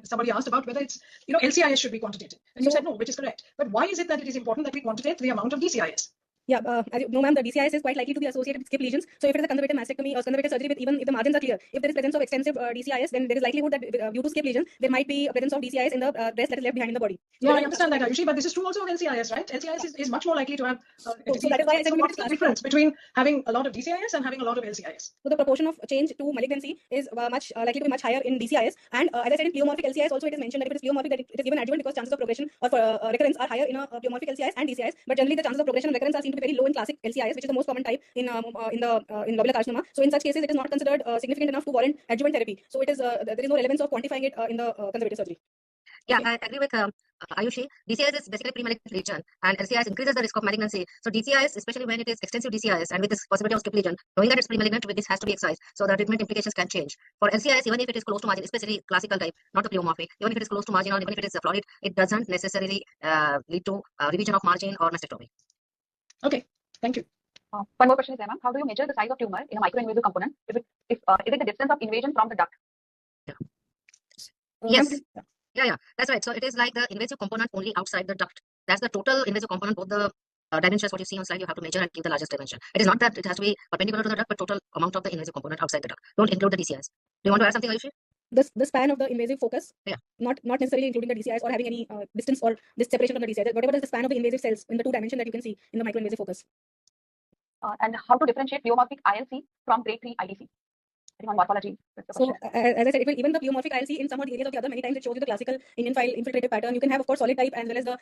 somebody asked about whether it's, LCIS should be quantitated. And you said no, which is correct. But why is it that it is important that we quantitate the amount of DCIS? Yeah, as you know, ma'am, the DCIS is quite likely to be associated with skip lesions. So if it is a conservative mastectomy or conservative surgery, with even if the margins are clear, if there is presence of extensive DCIS, then there is likelihood that due to skip lesions, there might be a presence of DCIS in the breast that is left behind in the body. Yeah, I understand that, Ayushi, but this is true also of LCIS, right? LCIS is much more likely to have disease. So that is why I said what's the difference between having a lot of DCIS and having a lot of LCIS? So the proportion of change to malignancy is much likely to be much higher in DCIS. And as I said, in pleomorphic LCIS also, it is mentioned that if it is pleomorphic, that it is given adjuvant because chances of progression or recurrence are higher in a pleomorphic LCIS and DCIS. But generally, the chances of progression and recurrence are seen to be very low in classic LCIS, which is the most common type in lobular carcinoma. So in such cases, it is not considered significant enough to warrant adjuvant therapy. So it is there is no relevance of quantifying it in the conservative surgery. Yeah, I agree with Ayushi. DCIS is basically pre-malignant lesion, and LCIS increases the risk of malignancy. So DCIS, especially when it is extensive DCIS and with this possibility of skip lesion, knowing that it's pre-malignant, with this has to be excised. So the treatment implications can change. For LCIS, even if it is close to margin, especially classical type, not the pleomorphic, even if it is close to margin or even if it is florid, it doesn't necessarily lead to revision of margin or mastectomy. Okay, thank you. One more question is there, ma'am. How do you measure the size of tumor in a microinvasive component? Is it the distance of invasion from the duct? Yes. Yeah, that's right. So it is like the invasive component only outside the duct. That's the total invasive component, both the dimensions what you see on slide, you have to measure and give the largest dimension. It is not that it has to be perpendicular to the duct, but total amount of the invasive component outside the duct. Don't include the DCIS. Do you want to add something, Ayushi? The span of the invasive focus, Yeah. not necessarily including the DCIS or having any distance or this separation from the DCIS. Whatever is the span of the invasive cells in the two dimension that you can see in the microinvasive focus. And how to differentiate pleomorphic ILC from grade 3 IDC? I think on morphology. So as I said, even the pleomorphic ILC in some of the areas of the other, many times it shows you the classical Indian file infiltrative pattern. You can have, of course, solid type as well as the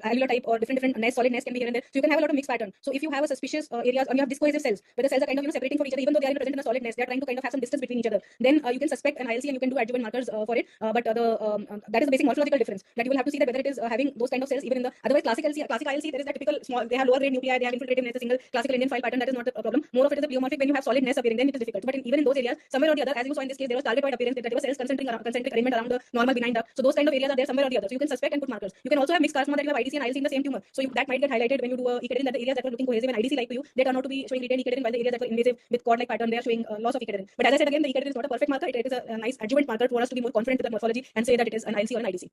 allular type or different nest, solid nest can be here and there. So you can have a lot of mixed pattern. So if you have a suspicious areas or you have discohesive cells where the cells are kind of separating from each other, even though they are present in a solid nest, they are trying to kind of have some distance between each other. Then you can suspect an ILC and you can do adjuvant markers for it. But that is the basic morphological difference that you will have to see that whether it is having those kind of cells even in the otherwise classic ILC, there is that typical small. They have lower grade nuclei, they have infiltrative nest, a single classical Indian file pattern. That is not a problem. More of it is a pleomorphic when you have solid nests appearing. Then it is difficult. But even in those areas, areas, somewhere or the other, as you saw in this case, there was target point appearance, that there was cells concentric arrangement around the normal benign duct. So those kind of areas are there somewhere or the other. So you can suspect and put markers. You can also have mixed carcinoma that you have IDC and ILC in the same tumor. So that might get highlighted when you do a E-cadherin, that the areas that were looking cohesive and IDC like to you, they turn out to be showing retained E-cadherin, while the areas that were invasive with cord-like pattern, they are showing loss of E-cadherin. But as I said again, the E-cadherin is not a perfect marker. It is a nice adjuvant marker for us to be more confident with the morphology and say that it is an ILC or an IDC.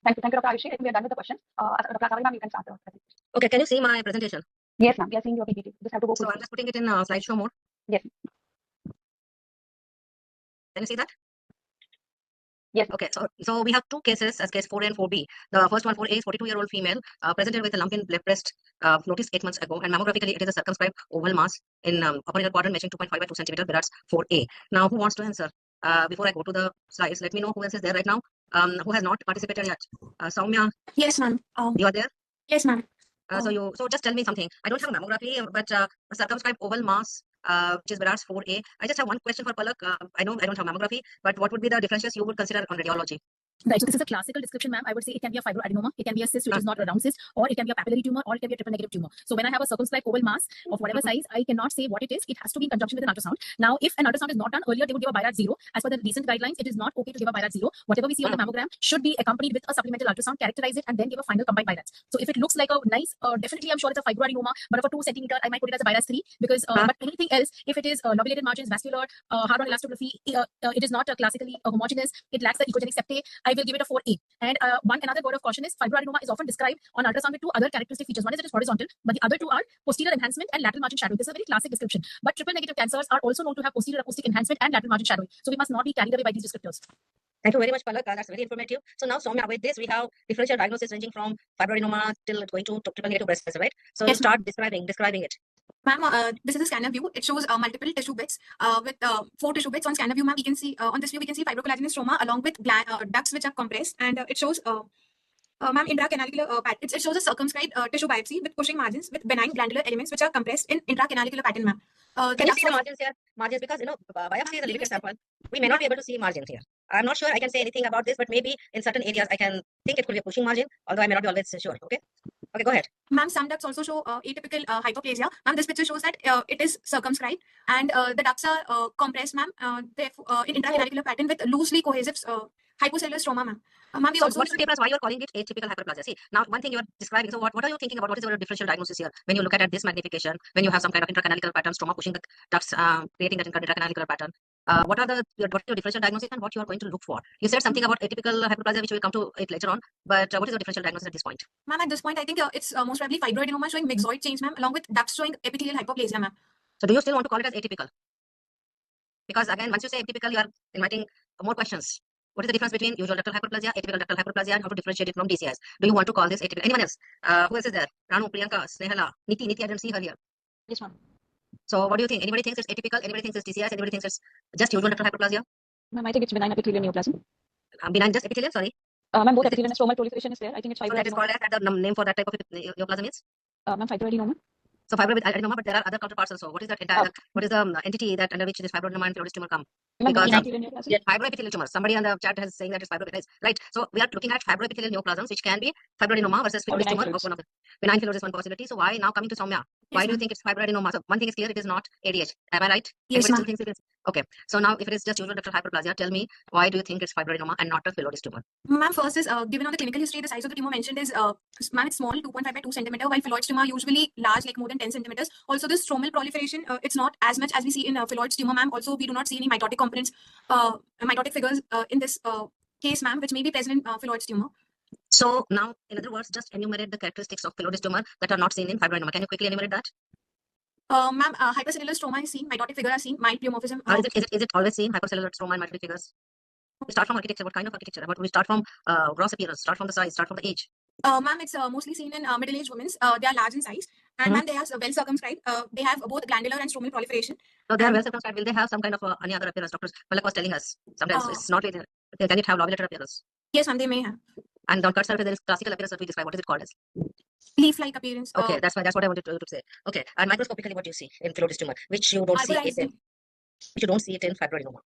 Thank you, Dr. Ayushi. I think we are done with the questions. Dr. Asawari, ma'am, you can start the presentation. Okay, can you see my presentation? Yes, ma'am. We are seeing your PPT. Just have to go So quickly. I'm just putting it in slideshow mode. Yes. Can you see that? Yes. Okay, so we have two cases as case 4A and 4B. The first one, 4A, is 42-year-old female, presented with a lump in left breast, noticed 8 months ago, and mammographically it is a circumscribed oval mass in upper inner quadrant measuring 2.5 by 2 centimeter, that's 4A. Now, who wants to answer? Before I go to the slides, let me know who else is there right now, who has not participated yet. Soumya, Yes, ma'am. you are there? Yes, ma'am. So just tell me something. I don't have a mammography, but a circumscribed oval mass, which is Virat's 4A. I just have one question for Palak. I know I don't have mammography, but what would be the differences you would consider on radiology? Right, so this is a classical description, ma'am. I would say it can be a fibroadenoma, it can be a cyst which is not a round cyst, or it can be a papillary tumor, or it can be a triple negative tumor. So when I have a circumscribed oval mass of whatever size, I cannot say what it is. It has to be in conjunction with an ultrasound. Now, if an ultrasound is not done earlier, they would give a BIRAT 0. As per the recent guidelines, it is not okay to give a BIRAT 0. Whatever we see on the mammogram should be accompanied with a supplemental ultrasound, characterize it, and then give a final combined BIRATs. So if it looks like a nice, definitely I'm sure it's a fibroadenoma, but of a 2 centimeter, I might put it as a BIRAT 3 because, but anything else, if it is lobulated margins, vascular, hard on elastography, it is not classically homogeneous, it lacks the echogenic septae, I will give it a 4A. And another word of caution is fibroadenoma is often described on ultrasound with two other characteristic features. One is it is horizontal, but the other two are posterior enhancement and lateral margin shadowing. This is a very classic description. But triple negative cancers are also known to have posterior acoustic enhancement and lateral margin shadowing. So we must not be carried away by these descriptors. Thank you very much, Palak. That's very informative. So now, Soumya, with this, we have differential diagnosis ranging from fibroadenoma till going to triple negative breast cancer, right? So you start describing it. Ma'am, this is a scanner view. It shows multiple tissue bits with 4 tissue bits on scanner view. Ma'am, we can see on this view we can see fibrocollagenous stroma along with ducts which are compressed, and it shows ma'am, intracanalicular it shows a circumscribed tissue biopsy with pushing margins with benign glandular elements which are compressed in intracanalicular pattern, ma'am. Can you see the margins here? Margins, because biopsy is a limited sample. We may not be able to see margins here. I'm not sure I can say anything about this, but maybe in certain areas I can think it could be a pushing margin, although I may not be always sure. Okay, go ahead. Ma'am, some ducts also show atypical hyperplasia. Ma'am, this picture shows that it is circumscribed and the ducts are compressed, ma'am, in intracanalicular pattern with loosely cohesive hypocellular stroma, ma'am. Ma'am, So what's the difference? Why you're calling it atypical hyperplasia? See, now one thing you're describing. So what are you thinking about? What is your differential diagnosis here? When you look at this magnification, when you have some kind of intracanalicular pattern, stroma pushing the ducts, creating that intracanalicular pattern. What are your differential diagnosis and what you are going to look for? You said something about atypical hyperplasia, which we will come to it later on. But what is your differential diagnosis at this point? Ma'am, at this point, I think it's most probably fibroadenoma showing myxoid change, ma'am, along with ducts showing epithelial hyperplasia, ma'am. So do you still want to call it as atypical? Because again, once you say atypical, you are inviting more questions. What is the difference between usual ductal hyperplasia, atypical ductal hyperplasia, and how to differentiate it from DCIs? Do you want to call this atypical? Anyone else? Who else is there? Ranu, Priyanka, Snehala, Niti, I didn't see her here. Yes, ma'am. So what do you think? Anybody thinks it's atypical? Anybody thinks it's DCIs? Anybody thinks it's just usual ductal hyperplasia? Ma'am, I think it's benign epithelial neoplasm. Benign just epithelial, sorry. Ma'am, both epithelial and stromal proliferation is there. I think it's So that is called as the name for that type of neoplasm is? ma'am, fibroadenoma. So fibroadenoma, but there are other counterparts also. What is that entire? What is the entity that under which this fibroadenoma and phloris tumor come? Because fibroepithelial tumors. Somebody on the chat has saying that it's fibroepithelial. Right. So we are looking at fibroepithelial neoplasms, which can be fibroadenoma versus phloris tumor. One of the benign phloris is one possibility. So why now coming to Soumya? Why do you think it's fibroadenoma? So one thing is clear, it is not ADH. Am I right? Yes, ma'am. Thinks it is. Okay. So now if it is just usual ductal hyperplasia, tell me why do you think it's fibroadenoma and not a phloris tumor? Ma'am, first is given on the clinical history, the size of the tumor mentioned is ma'am, it's small, 2.5 by 2 centimeter, while phloid tumor usually large, like more than 10 centimeters. Also, this stromal proliferation, it's not as much as we see in phloid tumor, ma'am. Also, we do not see any mitotic components, mitotic figures in this case, ma'am, which may be present in phloid tumor. So now, in other words, just enumerate the characteristics of phloris tumor that are not seen in fibroadenoma. Can you quickly enumerate that? Ma'am, hypercellular stroma is seen, mitotic figure are seen, mild pleomorphism. Is it always seen, hypercellular stroma and mitotic figures? We start from architecture. What kind of architecture? We start from gross appearance, start from the size, start from the age. Ma'am, it's mostly seen in middle-aged women. They are large in size, and ma'am, they are well circumscribed. They have both glandular and stromal proliferation. So they are well circumscribed. Will they have some kind of any other appearance? Dr. Palak was telling us sometimes it's not really. Can it have lobulated appearance? Yes, ma'am, they may have. And on cut surface, there is classical appearance that we describe. What is it called as? Leaf-like appearance. Okay, that's what I wanted to say. Okay, and microscopically, what do you see in phloris tumor, which you don't see it in fibroadenoma?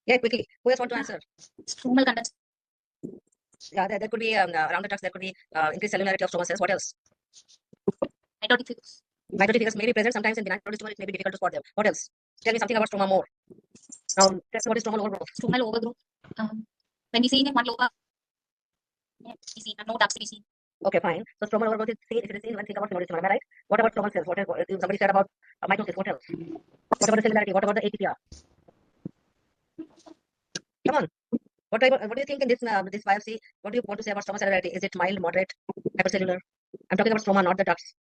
Yeah, quickly. Who else want to answer? Stromal conduct. Yeah, there could be around the ducts, there could be increased cellularity of stromal cells. What else? Mitotic figures. Mitotic figures may be present sometimes in benign phloris tumor. It may be difficult to spot them. What else? Tell me something about stroma more. Now, tell me what is stromal overgrowth. Stromal overgrowth. When we see in one lobar, we see no ducts we see. Okay, fine. So stromal overgrowth is seen if it is seen when think about phenotypism. Am I right? What about stromal cells? Somebody said about mitosis. What else? What about the cellularity? What about the ATPR? Come on. What do you think in this biopsy? What do you want to say about stromal cellularity? Is it mild, moderate, hypercellular? I'm talking about stroma, not the ducts.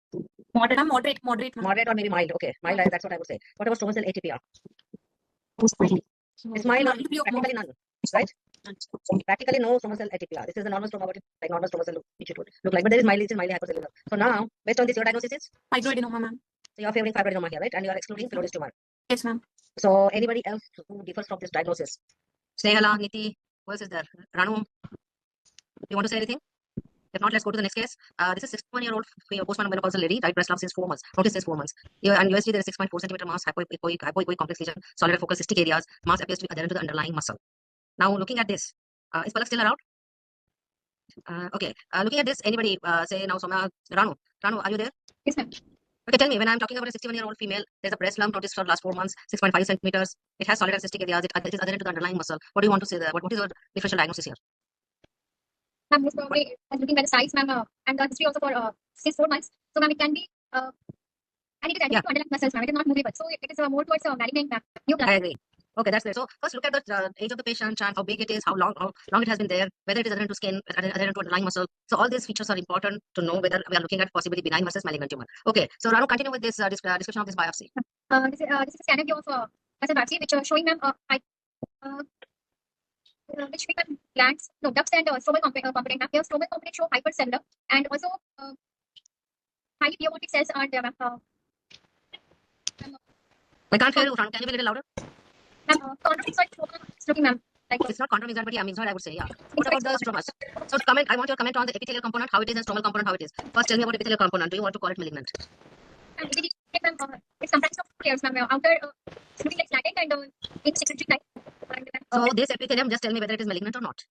Moderate, moderate, ma'am. Moderate or maybe mild. Okay, mild. That's what I would say. What about stromal cell ATPR? It's mild or practically none, right? Practically no stromal cell ATPR. This is a normal stroma, but it's like normal stromal cell which it would look like. But there is mildly, hypercellular. So now, based on this, your diagnosis is? Fibroadenoma, ma'am. So you're favoring fibroadenoma here, right? And you are excluding Phyllodes tumor. Yes, ma'am. So anybody else who differs from this diagnosis? Snehala, Niti, who else is there? Ranu, you want to say anything? If not, let's go to the next case. This is 61-year-old postpartum menopausal lady, right breast lump since 4 months. Notice since 4 months. And USG there is 6.4 centimeter mass, hypoechoic complex lesion, solid focal cystic areas. Mass appears to be adherent to the underlying muscle. Now looking at this, is Palak still around? Okay. Looking at this, anybody say now, Ranu, are you there? Yes, ma'am. Okay, tell me, when I'm talking about a 61-year-old female, there's a breast lump noticed for the last 4 months, 6.5 centimeters. It has solid and cystic areas. It is adherent to the underlying muscle. What do you want to say there? What is your differential diagnosis here? Ma'am, most probably looking at the size, ma'am, and the history also for since 4 months. So, ma'am, it can be, and it is adherent to underlying muscles, ma'am. It is not movable. So, it is more towards malignant, ma'am. I agree. Okay, that's great. So first look at the age of the patient and how big it is, how long it has been there, whether it is adherent to skin, adherent to underlying muscle. So all these features are important to know whether we are looking at possibly benign versus malignant tumor. Okay, so Ranu, continue with this description of this biopsy. This is a scanner view of muscle biopsy, which showing, ma'am, which we can glands, no, ducts and stromal component, ma'am. Here, stromal component show hypercellular and also highly pleomorphic cells are there, ma'am. I can't hear you, Ranu. Can you be a little louder? Looking, ma'am. Like it's not contromyxoid, but yeah, myxoid, I would say, yeah. What about the stromas? So I want your comment on the epithelial component, how it is, and stromal component, how it is. First, tell me about epithelial component. Do you want to call it malignant? It's sometimes not clear, ma'am. Outer looking like flattened and in secondary type. So this epithelium, just tell me whether it is malignant or not.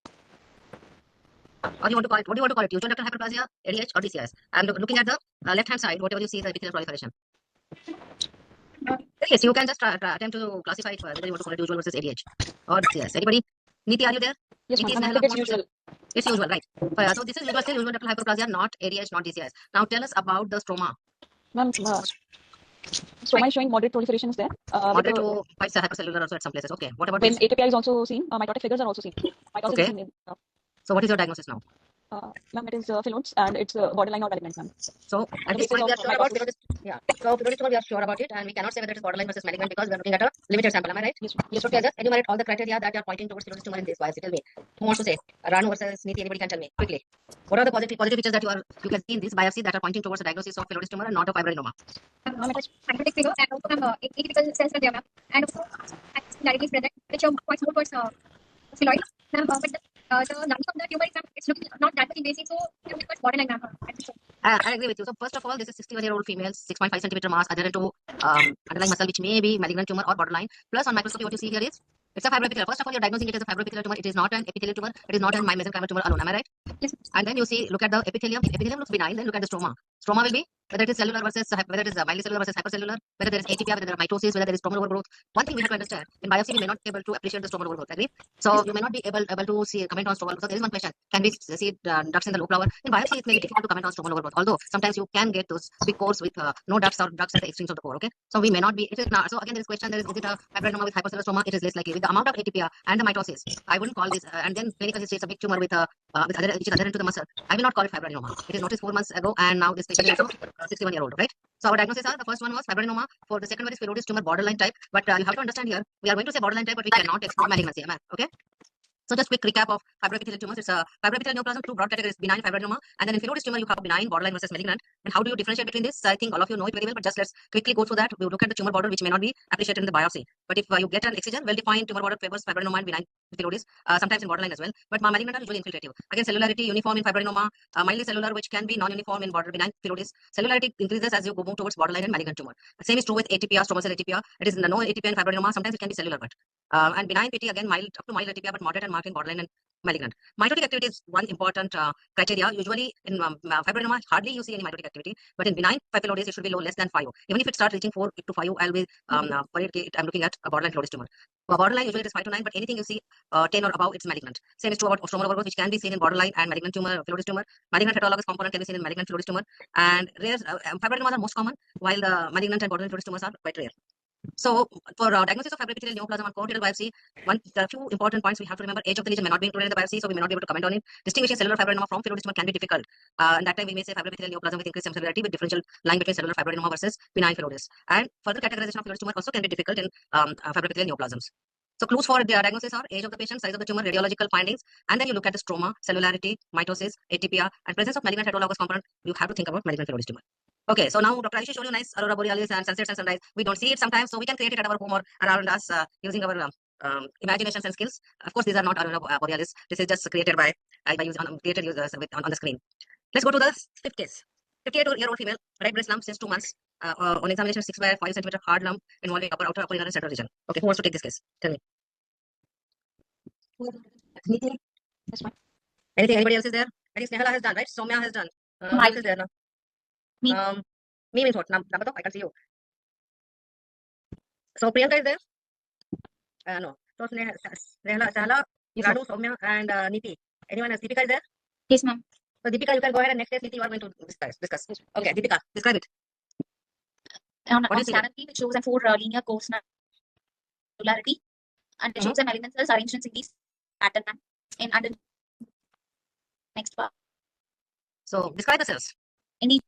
Or you want to call it? What do you want to call it? Usual ductal hyperplasia, ADH, or DCIS? I'm looking at the left-hand side. Whatever you see is the epithelial proliferation. Yes, you can just attempt to classify it whether you want to call it usual versus ADH or DCIS. Anybody? Niti, are you there? Yes, Niti, ma'am. I think it's usual. It's usual, right? So this is still usual ductal hyperplasia, not ADH, not DCIS. Now tell us about the stroma. Ma'am, stroma is showing moderate proliferation is there. Moderate to quite hypercellular also at some places. Okay. What about when this? ATPI is also seen, mitotic figures are also seen. Mitosis Okay. is seen, So what is your diagnosis now? ma'am, it is Phyllodes and it's borderline or malignant, ma'am. So at this point we are sure about Phyllodes. Yeah. So Phyllodes tumor we are sure about it, and we cannot say whether it is borderline versus malignant because we are looking at a limited sample. Am I right? Yes. So okay, just enumerate all the criteria that you are pointing towards Phyllodes tumor in this biopsy. Tell me, who wants to say? Ranu versus Niti. Anybody can tell me quickly. What are the positive features that you can see in this biopsy that are pointing towards the diagnosis of Phyllodes tumor and not of fibroadenoma? Magnetic figure and also atypical cells are there, ma'am. And also similarities present, which are quite more towards phylloids. Ma'am, but the lungs of the tumor is it's looking not that much invasive, so it's borderline, ma'am. I agree with you. So first of all, this is 61-year-old female, 6.5 centimeter mass, adherent to underlying muscle, which may be malignant tumor or borderline. Plus on microscopy, what you see here is it's a fibroepithelial. First of all, you're diagnosing it as a fibroepithelial tumor. It is not an epithelial tumor. It is not a mesenchymal tumor alone. Am I right? Yes. And then you see, look at the epithelium. If epithelium looks benign, then look at the stroma. Stroma will be whether it is cellular versus whether it is mildly cellular versus hypercellular, whether there is ATPI, whether there are mitosis, whether there is stromal overgrowth. One thing we have to understand in biopsy, we may not be able to appreciate the stromal overgrowth. Agree? So you may not be able to see comment on stromal. So there is one question: can we see ducts in the low flower? In biopsy, it may be difficult to comment on stromal overgrowth. Although sometimes you can get those big cores with no ducts or ducts at the extremes of the core. Okay, so we may not be. So again, there is question: is it a fibroadenoma with hypercellular stroma? It is less likely with the amount of ATPI and the mitosis. I wouldn't call this. And then clinical history, it's a big tumor with which is adherent to the muscle. I will not call it fibroadenoma. It is noticed 4 months ago, and now this patient is also 61-year-old, right? So our diagnoses are: the first one was fibroadenoma. For the second one is Phyllodes tumor, borderline type. But you have to understand here, we are going to say borderline type, but we cannot exclude malignancy. Okay. So just quick recap of fibroepithelial tumors. It's a fibroepithelial neoplasm, two broad categories: benign fibroadenoma, and then in Phyllodes tumor you have benign, borderline versus malignant. And how do you differentiate between this? I think all of you know it very well, but just let's quickly go through that. We'll look at the tumor border, which may not be appreciated in the biopsy. But if you get an excision, well-defined tumor border favors fibroadenoma and benign Phyllodes, sometimes in borderline as well. But malignant are usually infiltrative. Again, cellularity uniform in fibroadenoma, mildly cellular, which can be non-uniform in benign Phyllodes. Cellularity increases as you go move towards borderline and malignant tumor. The same is true with ATPR, stromal cell ATPR. It is no ATPI in fibroadenoma. Sometimes it can be cellular, but and benign PT again mild up to mild ATPR, but moderate and marked in borderline and malignant. Mitotic activity is one important criteria. Usually in fibroadenoma, hardly you see any mitotic activity, but in benign papillodes, it should be low, less than 5. Even if it starts reaching 4 to 5, I'll be worried. I'm looking at a borderline papillodes tumor. Borderline usually it is 5 to 9, but anything you see 10 or above, it's malignant. Same is true about stromal overdose, which can be seen in borderline and malignant tumor, papillodes tumor. Malignant heterologous component can be seen in malignant papillodes tumor, and rare fibroadenomas are most common, while the malignant and borderline papillodes tumors are quite rare. So, for diagnosis of fibroepithelial neoplasm on core biopsy, there are a few important points we have to remember. Age of the lesion may not be included in the biopsy, so we may not be able to comment on it. Distinguishing cellular fibroadenoma from papillodes tumor can be difficult. And that time we may say fibroepithelial neoplasm with increased cellularity with differential line between cellular fibroadenoma versus benign papillodes. And further categorization of papillodes tumor also can be difficult in fibroepithelial neoplasms. So clues for the diagnosis are age of the patient, size of the tumor, radiological findings, and then you look at the stroma, cellularity, mitosis, ATPR, and presence of malignant heterologous component. You have to think about malignant papillodes tumor. Okay, so now Dr. Aishi showed you nice aurora borealis and sunsets and sunrise. We don't see it sometimes, so we can create it at our home or around us using our imaginations and skills. Of course, these are not aurora borealis. This is just created by using created users on the screen. Let's go to the fifth case. 58-year-old female, right breast lump since 2 months. On examination, 6 by 5 centimeter hard lump involving upper inner and central region. Okay, who wants to take this case? Tell me. Anything? That's fine. Anything? Anybody else is there? I think Snehala has done, right? Soumya has done. Who else is there now? Me. Me means what? Number I can see you. So Priyanka is there? No. So Snehala, Radu, Soumya, and Niti. Anyone else? Deepika is there? Yes, ma'am. So Deepika, you can go ahead and next case, Niti, you are going to discuss. Okay, Deepika, describe it. On What do you see scanner 3, which shows a 4 linear course cellularity, and it shows the malignant cells arranged in series pattern in under next part. So describe the cells. Any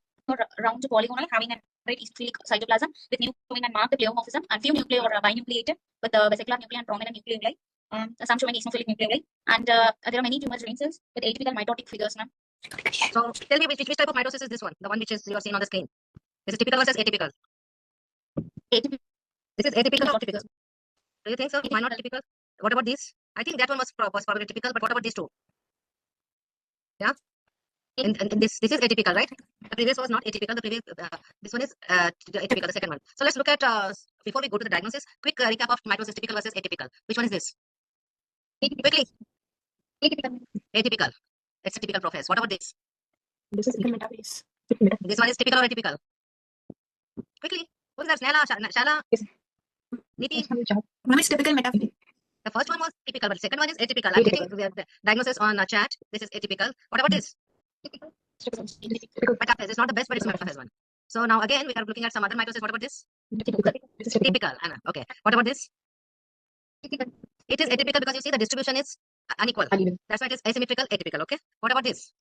round to polygonal having a right eosinophilic cytoplasm with nuclear and marked pleomorphism and few nuclei or binucleated with the vesicular nuclei and prominent nuclei. Some showing eosinophilic nuclei. And there are many tumor drain cells with atypical mitotic figures now. So tell me which type of mitosis is this one? The one which is you are seeing on the screen. Is it typical versus atypical? Atypical. This is atypical or typical? Do you think so? Why not atypical? What about these? I think that one was probably typical, but what about these two? Yeah. In this is atypical, right? The previous was not atypical. The previous this one is atypical, the second one. So let's look at before we go to the diagnosis, quick recap of mitosis typical versus atypical. Which one is this? Quickly. Atypical. It's a typical process. What about this? This is metaphase. This one is typical or atypical? Quickly. Who's that? Shala? Yes. Niti? Ma'am, it's typical metaphase. The first one was typical, but the second one is atypical. I'm getting the diagnosis on chat. This is atypical. What about this? Metaphase is not the best, but it's metaphase one. So now again, we are looking at some other mitosis. What about this? Typical. Anna. Okay. What about this? It is atypical because you see the distribution is unequal. That's why it is asymmetrical, atypical. Okay. What about this?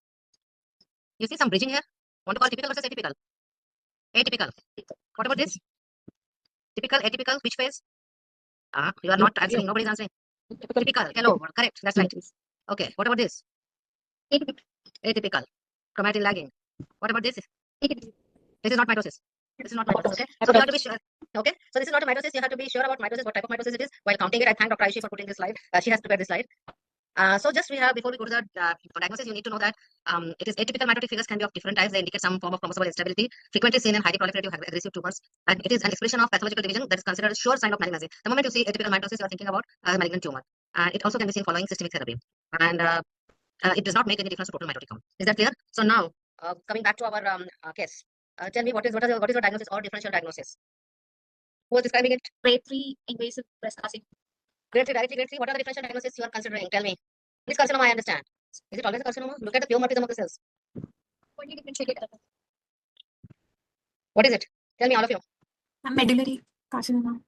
You see some bridging here. Want to call typical versus atypical? Atypical. What about this? Typical, atypical. Which phase? You are not answering. Nobody's answering. Typical. Hello. Correct. That's right. Okay. What about this? Atypical. Chromatin lagging. What about this? This is not mitosis. This is not mitosis. Okay. So you have to be sure. Okay. So this is not a mitosis. You have to be sure about mitosis, what type of mitosis it is. While counting it, I thank Dr. Aishi for putting this slide. She has prepared this slide. So just we have, before we go to the diagnosis, you need to know that it is atypical mitotic figures can be of different types. They indicate some form of chromosomal instability, frequently seen in highly proliferative aggressive tumors, and it is an expression of pathological division that is considered a sure sign of malignancy. The moment you see atypical mitosis, you are thinking about a malignant tumor, and it also can be seen following systemic therapy, and it does not make any difference to total mitotic count. Is that clear? So now coming back to our case, tell me what is your diagnosis or differential diagnosis? Who is describing it? Grade 3 invasive breast carcinoma. Grade 3, directly grade 3. What are the differential diagnoses you are considering? Tell me. This carcinoma, I understand. Is it always a carcinoma? Look at the pleomorphism of the cells. What do you differentiate it? What is it? Tell me, all of you. Medullary carcinoma.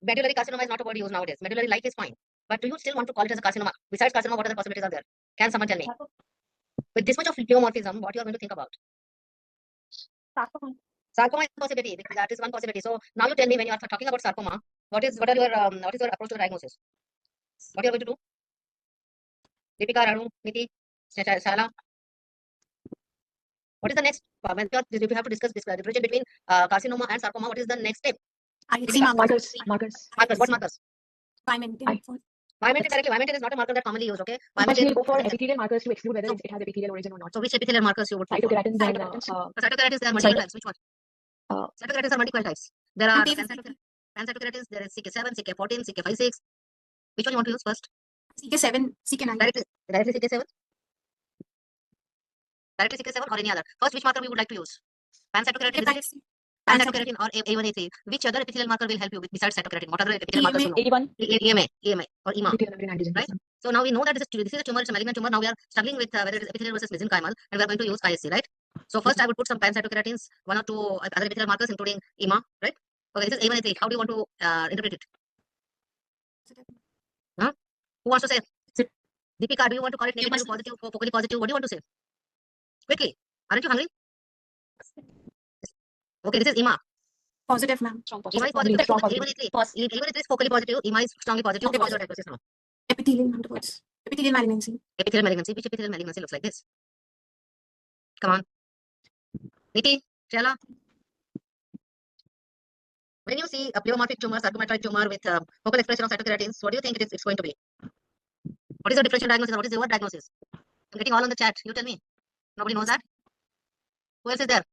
Medullary carcinoma is not a word used nowadays. Medullary like is fine. But do you still want to call it as a carcinoma? Besides carcinoma, what other possibilities are there? Can someone tell me? With this much of pleomorphism, what you are going to think about? Sarcoma is a possibility. That is one possibility. So now you tell me, when you are talking about sarcoma, what is your approach to the diagnosis? What are you going to do? Deepika, Ranu, Niti, Shala. What is the next? If you have to discuss this differentiate between carcinoma and sarcoma, what is the next step? I see markers. Markers. What markers? Bimentin. Bimentin, correctly. Bimentin is not a marker that commonly used. Okay. But we go for epithelial markers to exclude whether it has epithelial origin or not. So which epithelial markers you would prefer? Cytokeratins and cytokeratins, there are multiple types. Which one? Cytokeratins are multiple types. There are cytokeratins. There is CK7, CK14, CK56. Which one you want to use first? CK7, CK9. Directly CK7? Directly CK7 or any other? First, which marker we would like to use? Pan-cytokeratin, isn't it? Pan-cytokeratin or A1A3. Which other epithelial marker will help you besides cytokeratin? What other epithelial markers you know? 81. EMA or EMA. Epithelial membrane antigen. Right? So now we know that this is a tumor, it's a malignant tumor. Now we are struggling with whether it is epithelial versus mesenchymal, and we are going to use ISC, right? So first I would put some pan-cytokeratins, 1 or 2 other epithelial markers, including EMA, right? Okay, this is A1A3. How do you want to interpret it? Huh? Who wants to say? Deepika, do you want to call it negative, positive, focally positive? What do you want to say? Quickly. Aren't you hungry? Okay, this is EMA. Positive, ma'am. Strong EMA is positive. positive. Strong So positive. A1A3 is focally positive. EMA is strongly positive. Okay, What is your diagnosis now? Epithelial afterwards. Epithelial malignancy. Epithelial malignancy. Which epithelial malignancy looks like this? Come on. Niti, Shala. When you see a pleomorphic tumor, sarcomatoid tumor with focal expression of cytokeratins, what do you think it's going to be? What is your differential diagnosis? What is your diagnosis? I'm getting all on the chat. You tell me. Nobody knows that? Who else is there?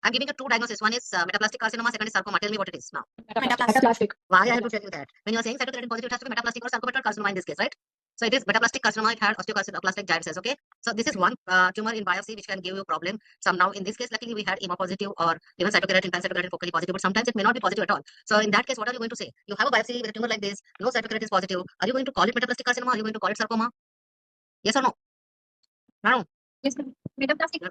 I'm giving you 2 diagnoses. One is metaplastic carcinoma, second is sarcoma. Tell me what it is now. Metaplastic. Why I have to tell you that? When you are saying cytokeratin positive, it has to be metaplastic or sarcomatoid carcinoma in this case, right? So it is metaplastic carcinoma. It had osteoclastic giant cells. Okay. So this is one tumor in biopsy which can give you a problem. Some now in this case, luckily we had EMA positive or even cytokeratin, pan-cytokeratin focally positive, but sometimes it may not be positive at all. So in that case, what are you going to say? You have a biopsy with a tumor like this, no cytokeratin is positive. Are you going to call it metaplastic carcinoma? Are you going to call it sarcoma? Yes or no? No. Yes, ma'am. Metaplastic.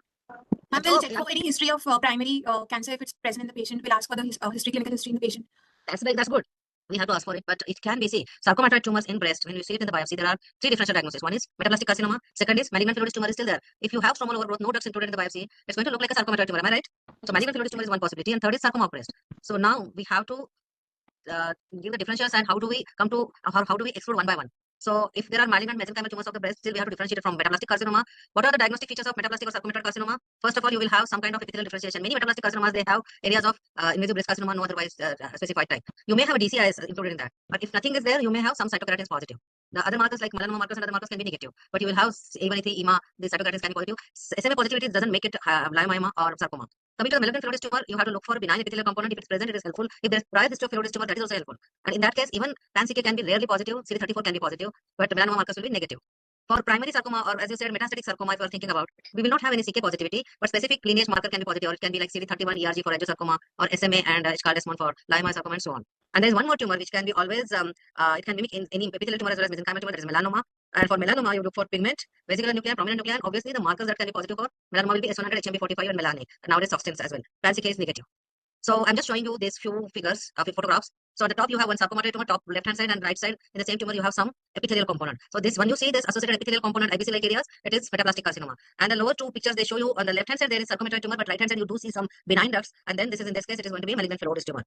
Ma'am, we'll check for any history of primary cancer if it's present in the patient. We'll ask for the history, clinical history in the patient. That's good. We have to ask for it, but it can be, see, sarcomatoid tumors in breast, when you see it in the biopsy, there are 3 differential diagnoses. One is metaplastic carcinoma, second is malignant fibrosis tumor is still there. If you have stromal overgrowth, no drugs included in the biopsy, it's going to look like a sarcomatoid tumor, am I right? So malignant fibrosis tumor is one possibility, and third is sarcoma of breast. So now we have to give the differentials and how do we come to, how do we exclude one by one? So if there are malignant mesenchymal tumors of the breast, still we have to differentiate it from metaplastic carcinoma. What are the diagnostic features of metaplastic or sarcomatoid carcinoma? First of all, you will have some kind of epithelial differentiation. Many metaplastic carcinomas, they have areas of invasive breast carcinoma, no otherwise specified type. You may have a DCIS included in that, but if nothing is there, you may have some cytokeratins positive. The other markers like melanoma markers and other markers can be negative, but you will have A1A3, EMA, the cytokeratins can be positive. SMA positivity doesn't make it leiomyoma or sarcoma. Coming to the malignant fibrosis tumor, you have to look for benign epithelial component. If it's present, it is helpful. If there's prior history of fibrosis tumor, that is also helpful. And in that case, even pan-CK can be rarely positive, CD34 can be positive, but melanoma markers will be negative. For primary sarcoma, or as you said, metastatic sarcoma, if you are thinking about, we will not have any CK positivity, but specific lineage marker can be positive, or it can be like CD31 ERG for angiosarcoma, or SMA and Ishkaldesmon for leiomyosarcoma, and so on. And there is one more tumor which can be always, it can mimic in any epithelial tumor as well as mesenchymal tumor, that is melanoma. And for melanoma, you look for pigment, vesicular nuclei, prominent nuclei, and obviously the markers that can be positive for melanoma will be S100, HMB45, and melanine. Nowadays, substance as well. pan-CK is negative. So I'm just showing you these few figures of photographs. So at the top you have one sarcomatoid tumor, top left hand side and right side. In the same tumor you have some epithelial component. So this, when you see this associated epithelial component, IBC-like areas, it is metaplastic carcinoma. And the lower 2 pictures they show you on the left hand side there is sarcomatoid tumor, but right hand side you do see some benign ducts. And then this is, in this case, it is going to be malignant fibrosis tumor.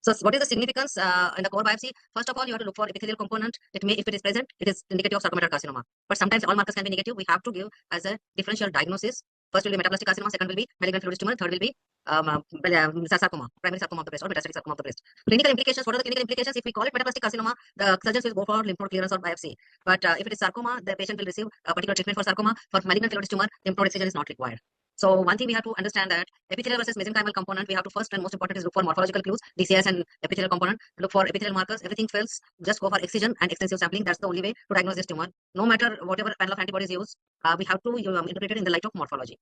So what is the significance in the core biopsy? First of all, you have to look for epithelial component. It may, if it is present, it is indicative of sarcomatoid carcinoma. But sometimes all markers can be negative. We have to give as a differential diagnosis. First will be metaplastic carcinoma, second will be malignant fibrosis tumor, third will be sarcoma, primary sarcoma of the breast or metastatic sarcoma of the breast. Clinical implications, what are the clinical implications? If we call it metaplastic carcinoma, the surgeons will go for lymph node clearance or biopsy. But if it is sarcoma, the patient will receive a particular treatment for sarcoma. For malignant fibrosis tumor, lymph node excision is not required. So one thing we have to understand that epithelial versus mesenchymal component, we have to first and most important is look for morphological clues, DCS and epithelial component, look for epithelial markers, everything fails, just go for excision and extensive sampling. That's the only way to diagnose this tumor. No matter whatever panel of antibodies used, we have to interpret it in the light of morphology.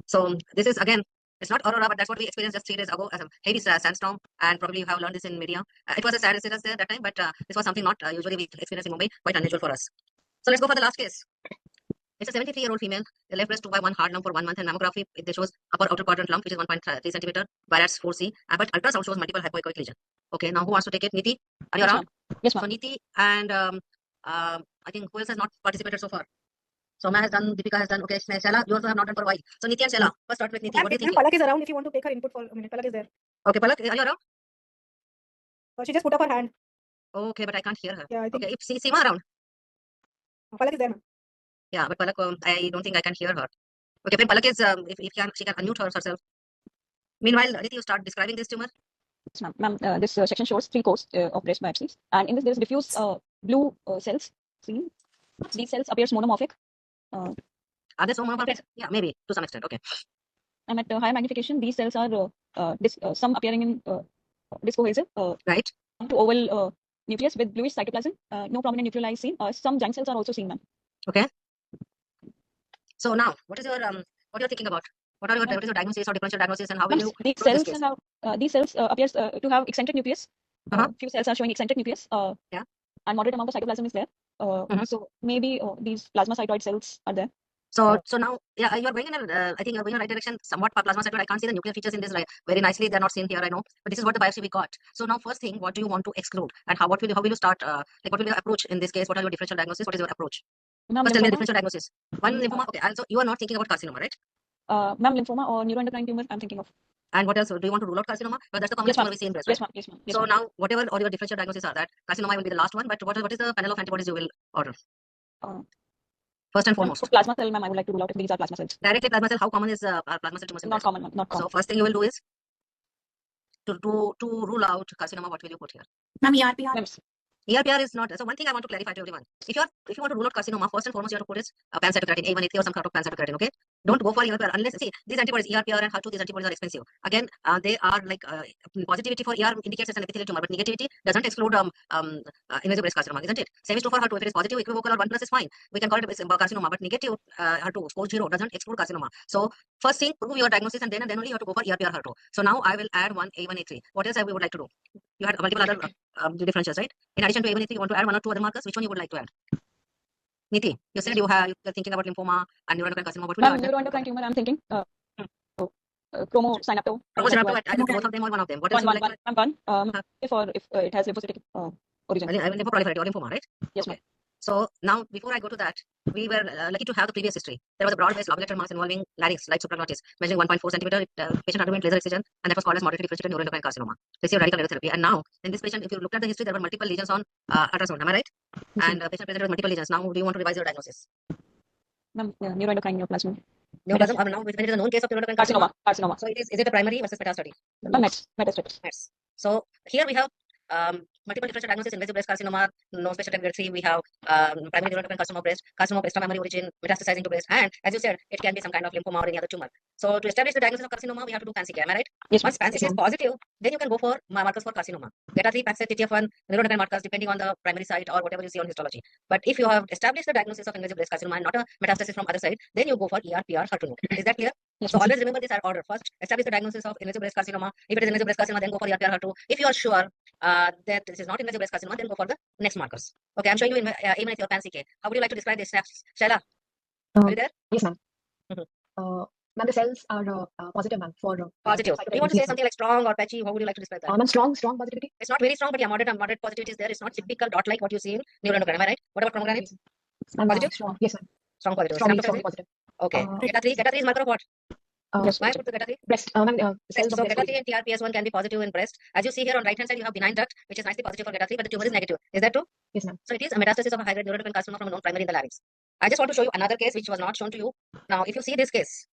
So this is again, it's not aurora, but that's what we experienced just 3 days ago as a heavy sandstorm, and probably you have learned this in media. It was a sad incident there that time, but this was something not usually we experience in Mumbai, quite unusual for us. So let's go for the last case. It's a 73-year-old female. The left breast 2x1 hard lump for 1 month, and mammography it shows upper outer quadrant lump, which is 1.3 centimeter, Barrett's 4C, but ultrasound shows multiple hypoechoic lesion. Okay, now who wants to take it? Niti, are you around? Yes, ma'am. So Niti and I think who else has not participated so far? Soma has done, Deepika has done. Okay, Shela, you also have not done for a while. So Niti and Shela, first start with Niti. What do you think? Palak is around if you want to take her input for a minute. Palak is there. Okay, Palak, are you around? She just put up her hand. Okay, but I can't hear her. Yeah, I think. Okay, if Seema around? Palak is there, ma'am. Yeah, but Palak, I don't think I can hear her. Okay, when Palak is, if she can unmute herself. Meanwhile, Niti, you start describing this tumor. Yes, ma'am. This section shows 3 courses of breast biopsies, and in this there is diffuse blue cells seen. These cells appears monomorphic. Are they so monomorphic? Yeah, maybe to some extent. Okay. And at higher magnification, these cells are some appearing in disc cohesive, right, to oval nucleus with bluish cytoplasm, no prominent nucleoli is seen. Some giant cells are also seen, ma'am. Okay. So now, what is your what you're thinking about? What is your diagnosis or differential diagnosis, and how will Ma'am, you these prove this cells case? these cells appears to have eccentric nucleus. Uh-huh. Few cells are showing eccentric nucleus. Yeah. And moderate amount of cytoplasm is there. So maybe these plasmacytoid cells are there. So now, yeah, you're going in I think you're going in the right direction. Somewhat plasmacytoid. I can't see the nuclear features in this very nicely. They're not seen here, I know. But this is what the biopsy we got. So now, first thing, what do you want to exclude, and how will you start? Like, what will be your approach in this case? What are your differential diagnosis? What is your approach? Ma'am, First, tell me the lymphoma, differential diagnosis. One lymphoma. Okay, also you are not thinking about carcinoma, right? ma'am, lymphoma or neuroendocrine tumor, I'm thinking of. And what else? Do you want to rule out carcinoma? But that's the common Yes, ma'am. tumor we see in breast, Yes, right? ma'am. Yes, ma'am. Yes, So ma'am. now, whatever all your differential diagnosis are, that carcinoma will be the last one. But what is the panel of antibodies you will order? First and Ma'am, foremost. for plasma cell, ma'am, I would like to rule out if these are plasma cells. Directly plasma cell. How common is plasma cell tumors in Not breast? common, ma'am. Not So common. first thing you will do is to rule out carcinoma. What will you put here? Ma'am, ERPR. Ma'am, ERPR is not. So one thing I want to clarify to everyone: if you want to rule out carcinoma, first and foremost you have to put is pancytokeratin A1, A3, or some sort of pancytokeratin. Okay, don't go for ERPR unless these antibodies ERPR and HER2. These antibodies are expensive. Again, they are like positivity for ER indicates it's an epithelial tumor, but negativity doesn't exclude invasive breast carcinoma, isn't it? Same is true for HER2. If it is positive, equivocal or 1+ is fine. We can call it carcinoma, but negative HER2 score 0 doesn't exclude carcinoma. So first thing, prove your diagnosis, and then only you have to go for ERPR HER2. So now I will add one A1, A3. What else we would like to do? You had multiple other differentials, right? In addition to A1, A3, you want to add 1 or 2 other markers. Which one you would like to add? Niti, you said you're thinking about lymphoma and neuroendocrine carcinoma. What will you ma'am, add? neuroendocrine tumor, I'm thinking. Chromosynapto. Chromosomal, both of them or one of them? What else would you like to add? One. If it has lymphocytic origin. Lymphoproliferative or lymphoma, right? Yes, ma'am. So now, before I go to that, we were lucky to have the previous history. There was a broad-based lobulated mass involving larynx, light supraglottis, measuring 1.4 centimeter. Patient underwent laser excision, and that was called as moderately differentiated neuroendocrine carcinoma. Received radical radiotherapy. And now, in this patient, if you looked at the history, there were multiple lesions on ultrasound. Am I right? And patient presented with multiple lesions. Now, do you want to revise your diagnosis? Ma'am, neuroendocrine neoplasm. Neoplasm. Now, when it is a known case of neuroendocrine Carcinoma. So is it a primary versus metastatic? Metastatic. So here we have multiple differential diagnosis: invasive breast carcinoma, no special category 3. We have primary neuroendocrine carcinoma of extramemory origin, metastasizing to breast, and as you said, it can be some kind of lymphoma or any other tumor. So to establish the diagnosis of carcinoma, we have to do PANCK. Am I right? Yes, Once PANCK is positive, then you can go for markers for carcinoma. Beta-3, PAXET, TTF1, neuroendocrine markers depending on the primary site or whatever you see on histology. But if you have established the diagnosis of invasive breast carcinoma and not a metastasis from other side, then you go for ERPR HER2. Is that clear? Yes, so always remember this order. First, establish the diagnosis of invasive breast carcinoma. If it is invasive breast carcinoma, then go for ERPR HER2. If you are sure that this is not invasive breast carcinoma, then go for the next markers. Okay, I'm showing you in even with your PANCK. How would you like to describe this? Shaila, are you there? Yes, ma'am. Ma'am, the cells are positive, ma'am. For positive. Do you want to say something like strong or patchy? How would you like to describe that? Ma'am, strong positivity. It's not very strong, but yeah, moderate positivity is there. It's not typical dot like what you see in neuroendocrine. Am I right? What about pomegranate? Positive. Strong. Yes, ma'am. Strong positive. Strongly positive. Okay. Beta-3 is marker of what? Yes, why put the beta-3? Breast. Cells so of beta-3 and TRPS1 can be positive in breast. As you see here on right hand side, you have benign duct, which is nicely positive for beta-3, but the tumor is negative. Is that true? Yes, ma'am. So it is a metastasis of a high-grade neuroendocrine carcinoma from a known primary in the larynx. I just want to show you another case which was not shown to you. Now, if you see this case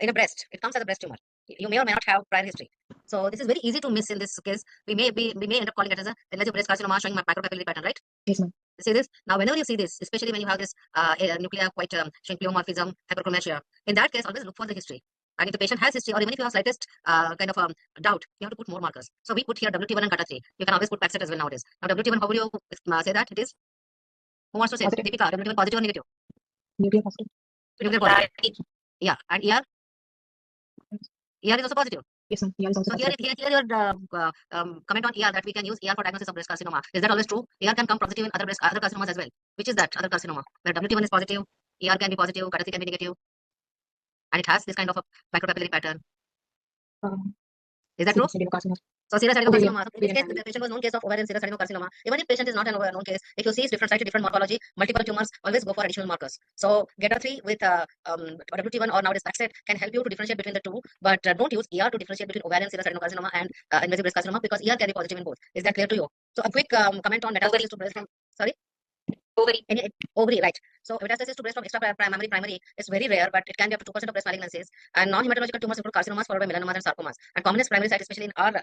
in a breast, it comes as a breast tumor. You may or may not have prior history. So this is very easy to miss in this case. We may end up calling it as a invasive breast carcinoma showing micropapillary pattern, right? Yes, ma'am. See this? Now, whenever you see this, especially when you have this nuclear quite showing pleomorphism, hyperchromasia, in that case, always look for the history. And if the patient has history, or even if you have slightest kind of doubt, you have to put more markers. So we put here WT1 and CATA3. You can always put PAXET as well nowadays. Now WT1, how would you say that it is? Who wants to say? Positive. Deepika, WT1 positive or negative? Nuclear positive. Nuclear positive. Yeah, and ER? ER is also positive. Yes, ma'am. ER is also positive. Here your comment on ER that we can use ER for diagnosis of breast carcinoma. Is that always true? ER can come positive in other carcinomas as well. Which is that other carcinoma? Where WT1 is positive, ER can be positive, CATA3 can be negative. And it has this kind of a micropapillary pattern. Is that true? So serous adenocarcinoma. In this case, the patient was known case of ovarian serous adenocarcinoma. Even if patient is not an known case, if you see different slightly different morphology, multiple tumors, always go for additional markers. So GETA3 with WT1 or nowadays PAXET can help you to differentiate between the two, but don't use ER to differentiate between ovarian serous adenocarcinoma and invasive breast carcinoma because ER can be positive in both. Is that clear to you? So a quick comment on metastasis to breast from ovary, right? So metastasis to breast from primary is very rare, but it can be up to 2% of breast malignancies. And non-hematological tumors include carcinomas followed by melanomas and sarcomas. And commonest primary site, especially in our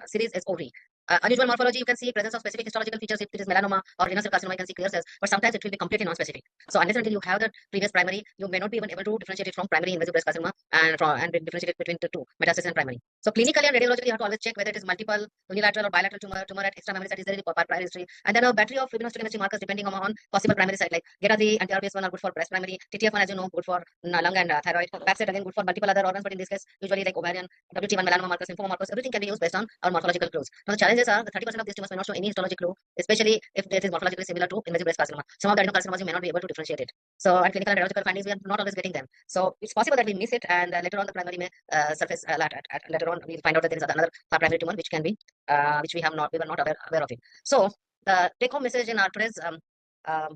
series, is ovary. Unusual morphology, you can see presence of specific histological features. If it is melanoma or renal cell carcinoma, you can see clear cells, but sometimes it will be completely non-specific. So unless until you have the previous primary, you may not be even able to differentiate it from primary invasive breast carcinoma and differentiate it between the two, metastasis and primary. So clinically and radiologically, you have to always check whether it is multiple, unilateral or bilateral tumor at extra mammary site. Is there any primary history? And then a battery of immunohistochemistry markers depending on possible primary site, like GETA3 and TRPS1 are good for breast primary. TTF1, as you know, good for lung and thyroid. PAPSET again good for multiple other organs, but in this case, usually like ovarian, WT1 melanoma markers, lymphoma markers, everything can be used based on our morphological clues. Now the challenges are the 30% of these tumors may not show any histologic clue, especially if it is morphologically similar to invasive breast carcinoma. Some of the adenocarcinomas you may not be able to differentiate it. So at clinical and radiological findings, we are not always getting them. So it's possible that we miss it, and later on the primary may surface. Later on, we'll find out that there is another primary tumor which can be which we were not aware of it. So the take-home message in our today's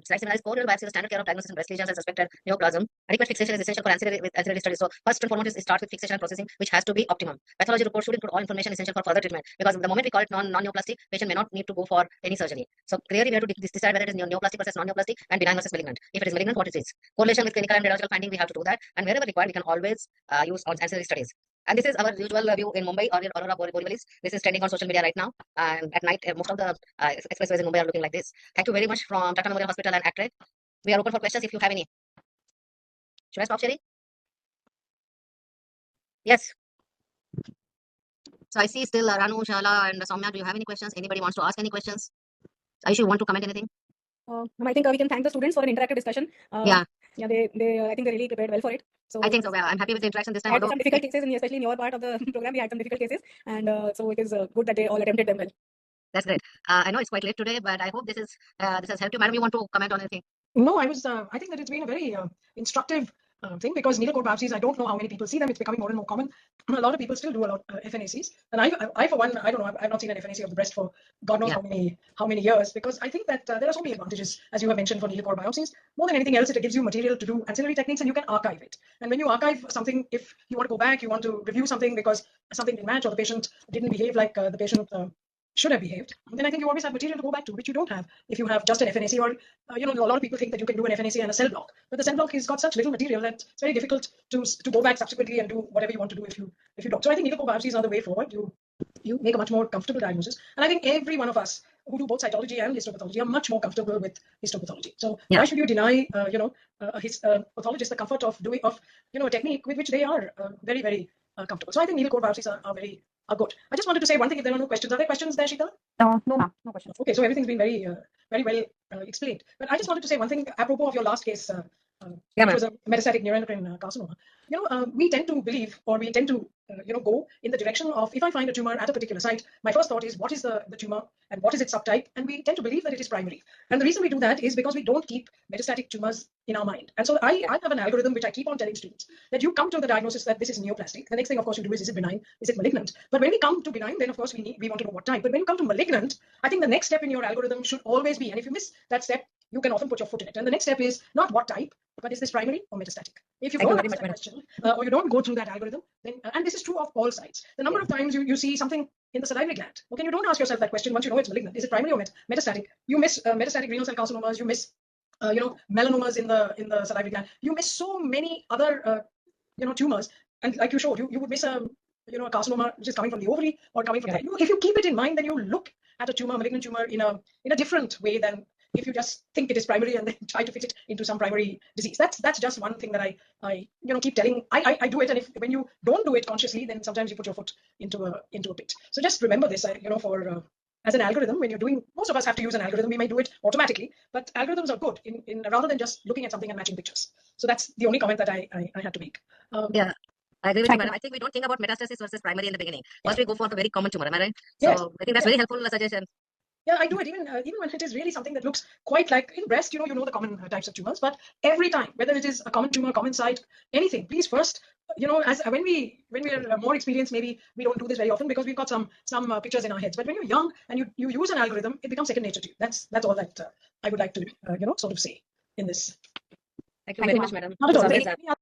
slide seminar is core biopsy is the standard care of diagnosis in breast lesions and suspected neoplasm. Adequate fixation is essential for ancillary studies. So first and foremost is start with fixation and processing, which has to be optimum. Pathology report should include all information essential for further treatment, because the moment we call it non-neoplastic, patient may not need to go for any surgery. So clearly we have to decide whether it is neoplastic versus non-neoplastic and benign versus malignant. If it is malignant, what it is. Correlation with clinical and radiological finding, we have to do that, and wherever required, we can always use ancillary studies. And this is our usual view in Mumbai or in Aurora Borealis. This is trending on social media right now. And at night, most of the expressways in Mumbai are looking like this. Thank you very much from Tata Memorial Hospital and ACTRE. We are open for questions if you have any. Should I stop sharing? Yes. So I see still Ranu, Shala, and Soumya. Do you have any questions? Anybody wants to ask any questions? Aisha, you want to comment anything? I think we can thank the students for an interactive discussion. Yeah. Yeah, they I think they really prepared well for it. So I think so. I'm happy with the interaction this time. I had some difficult cases, especially in your part of the program, we had some difficult cases, and so it is good that they all attempted them well. That's great. I know it's quite late today, but I hope this has helped you. Madam, you want to comment on anything? No, I think that it's been a very instructive thing, because needle core biopsies, I don't know how many people see them. It's becoming more and more common. A lot of people still do a lot FNACs, and I for one, I don't know. I've not seen an FNAC of the breast for God knows how many years, because I think that there are so many advantages, as you have mentioned, for needle core biopsies. More than anything else, it gives you material to do ancillary techniques, and you can archive it. And when you archive something, if you want to go back, you want to review something because something didn't match or the patient didn't behave like the patient should have behaved, then I think you always have material to go back to, which you don't have if you have just an FNAC, or a lot of people think that you can do an FNAC and a cell block, but the cell block has got such little material that it's very difficult to go back subsequently and do whatever you want to do if you don't. So I think needle core biopsies are the way forward. You make a much more comfortable diagnosis, and I think every one of us who do both cytology and histopathology are much more comfortable with histopathology. So why should you deny a pathologist the comfort of doing a technique with which they are very, very comfortable? So I think needle core biopsies are good. I just wanted to say one thing, if there are no questions. Are there questions there, Sheetal? No, ma'am, no questions. Okay, so everything's been very well explained. But I just wanted to say one thing apropos of your last case, which was a metastatic neuroendocrine carcinoma. We tend to believe, or we tend to go in the direction of, if I find a tumor at a particular site, my first thought is, what is the tumor and what is its subtype? And we tend to believe that it is primary. And the reason we do that is because we don't keep metastatic tumors in our mind. And so I have an algorithm which I keep on telling students, that you come to the diagnosis that this is neoplastic. The next thing, of course, you do is it benign? Is it malignant? But when we come to benign, then of course we want to know what type. But when you come to malignant, I think the next step in your algorithm should always be, and if you miss that step, you can often put your foot in it. And the next step is not what type, but is this primary or metastatic? If you don't answer that question, or you don't go through that algorithm, then and this is true of all sites. The number of times you see something in the salivary gland, okay, you don't ask yourself that question once you know it's malignant. Is it primary or metastatic? You miss metastatic renal cell carcinomas. You miss melanomas in the salivary gland. You miss so many other tumors, and like you showed, you would miss a carcinoma which is coming from the ovary or coming from if you keep it in mind, then you look at a malignant tumor in a different way than if you just think it is primary and then try to fit it into some primary disease. That's just one thing that I keep telling. I do it, and when you don't do it consciously, then sometimes you put your foot into a pit. So just remember this, for as an algorithm, when you're doing, most of us have to use an algorithm. We may do it automatically, but algorithms are good in rather than just looking at something and matching pictures. So that's the only comment that I had to make. Yeah. I agree with you, madam. I think we don't think about metastasis versus primary in the beginning. First, we go for the very common tumor. Am I right? Yes. So I think that's very helpful suggestion. Yeah, I do it even when it is really something that looks quite like in breast. You know the common types of tumors, but every time, whether it is a common tumor, common site, anything, please first, as when we are more experienced, maybe we don't do this very often because we've got some pictures in our heads. But when you're young and you use an algorithm, it becomes second nature to you. That's all that I would like to sort of say in this. Thank you very much, madam. Not at all.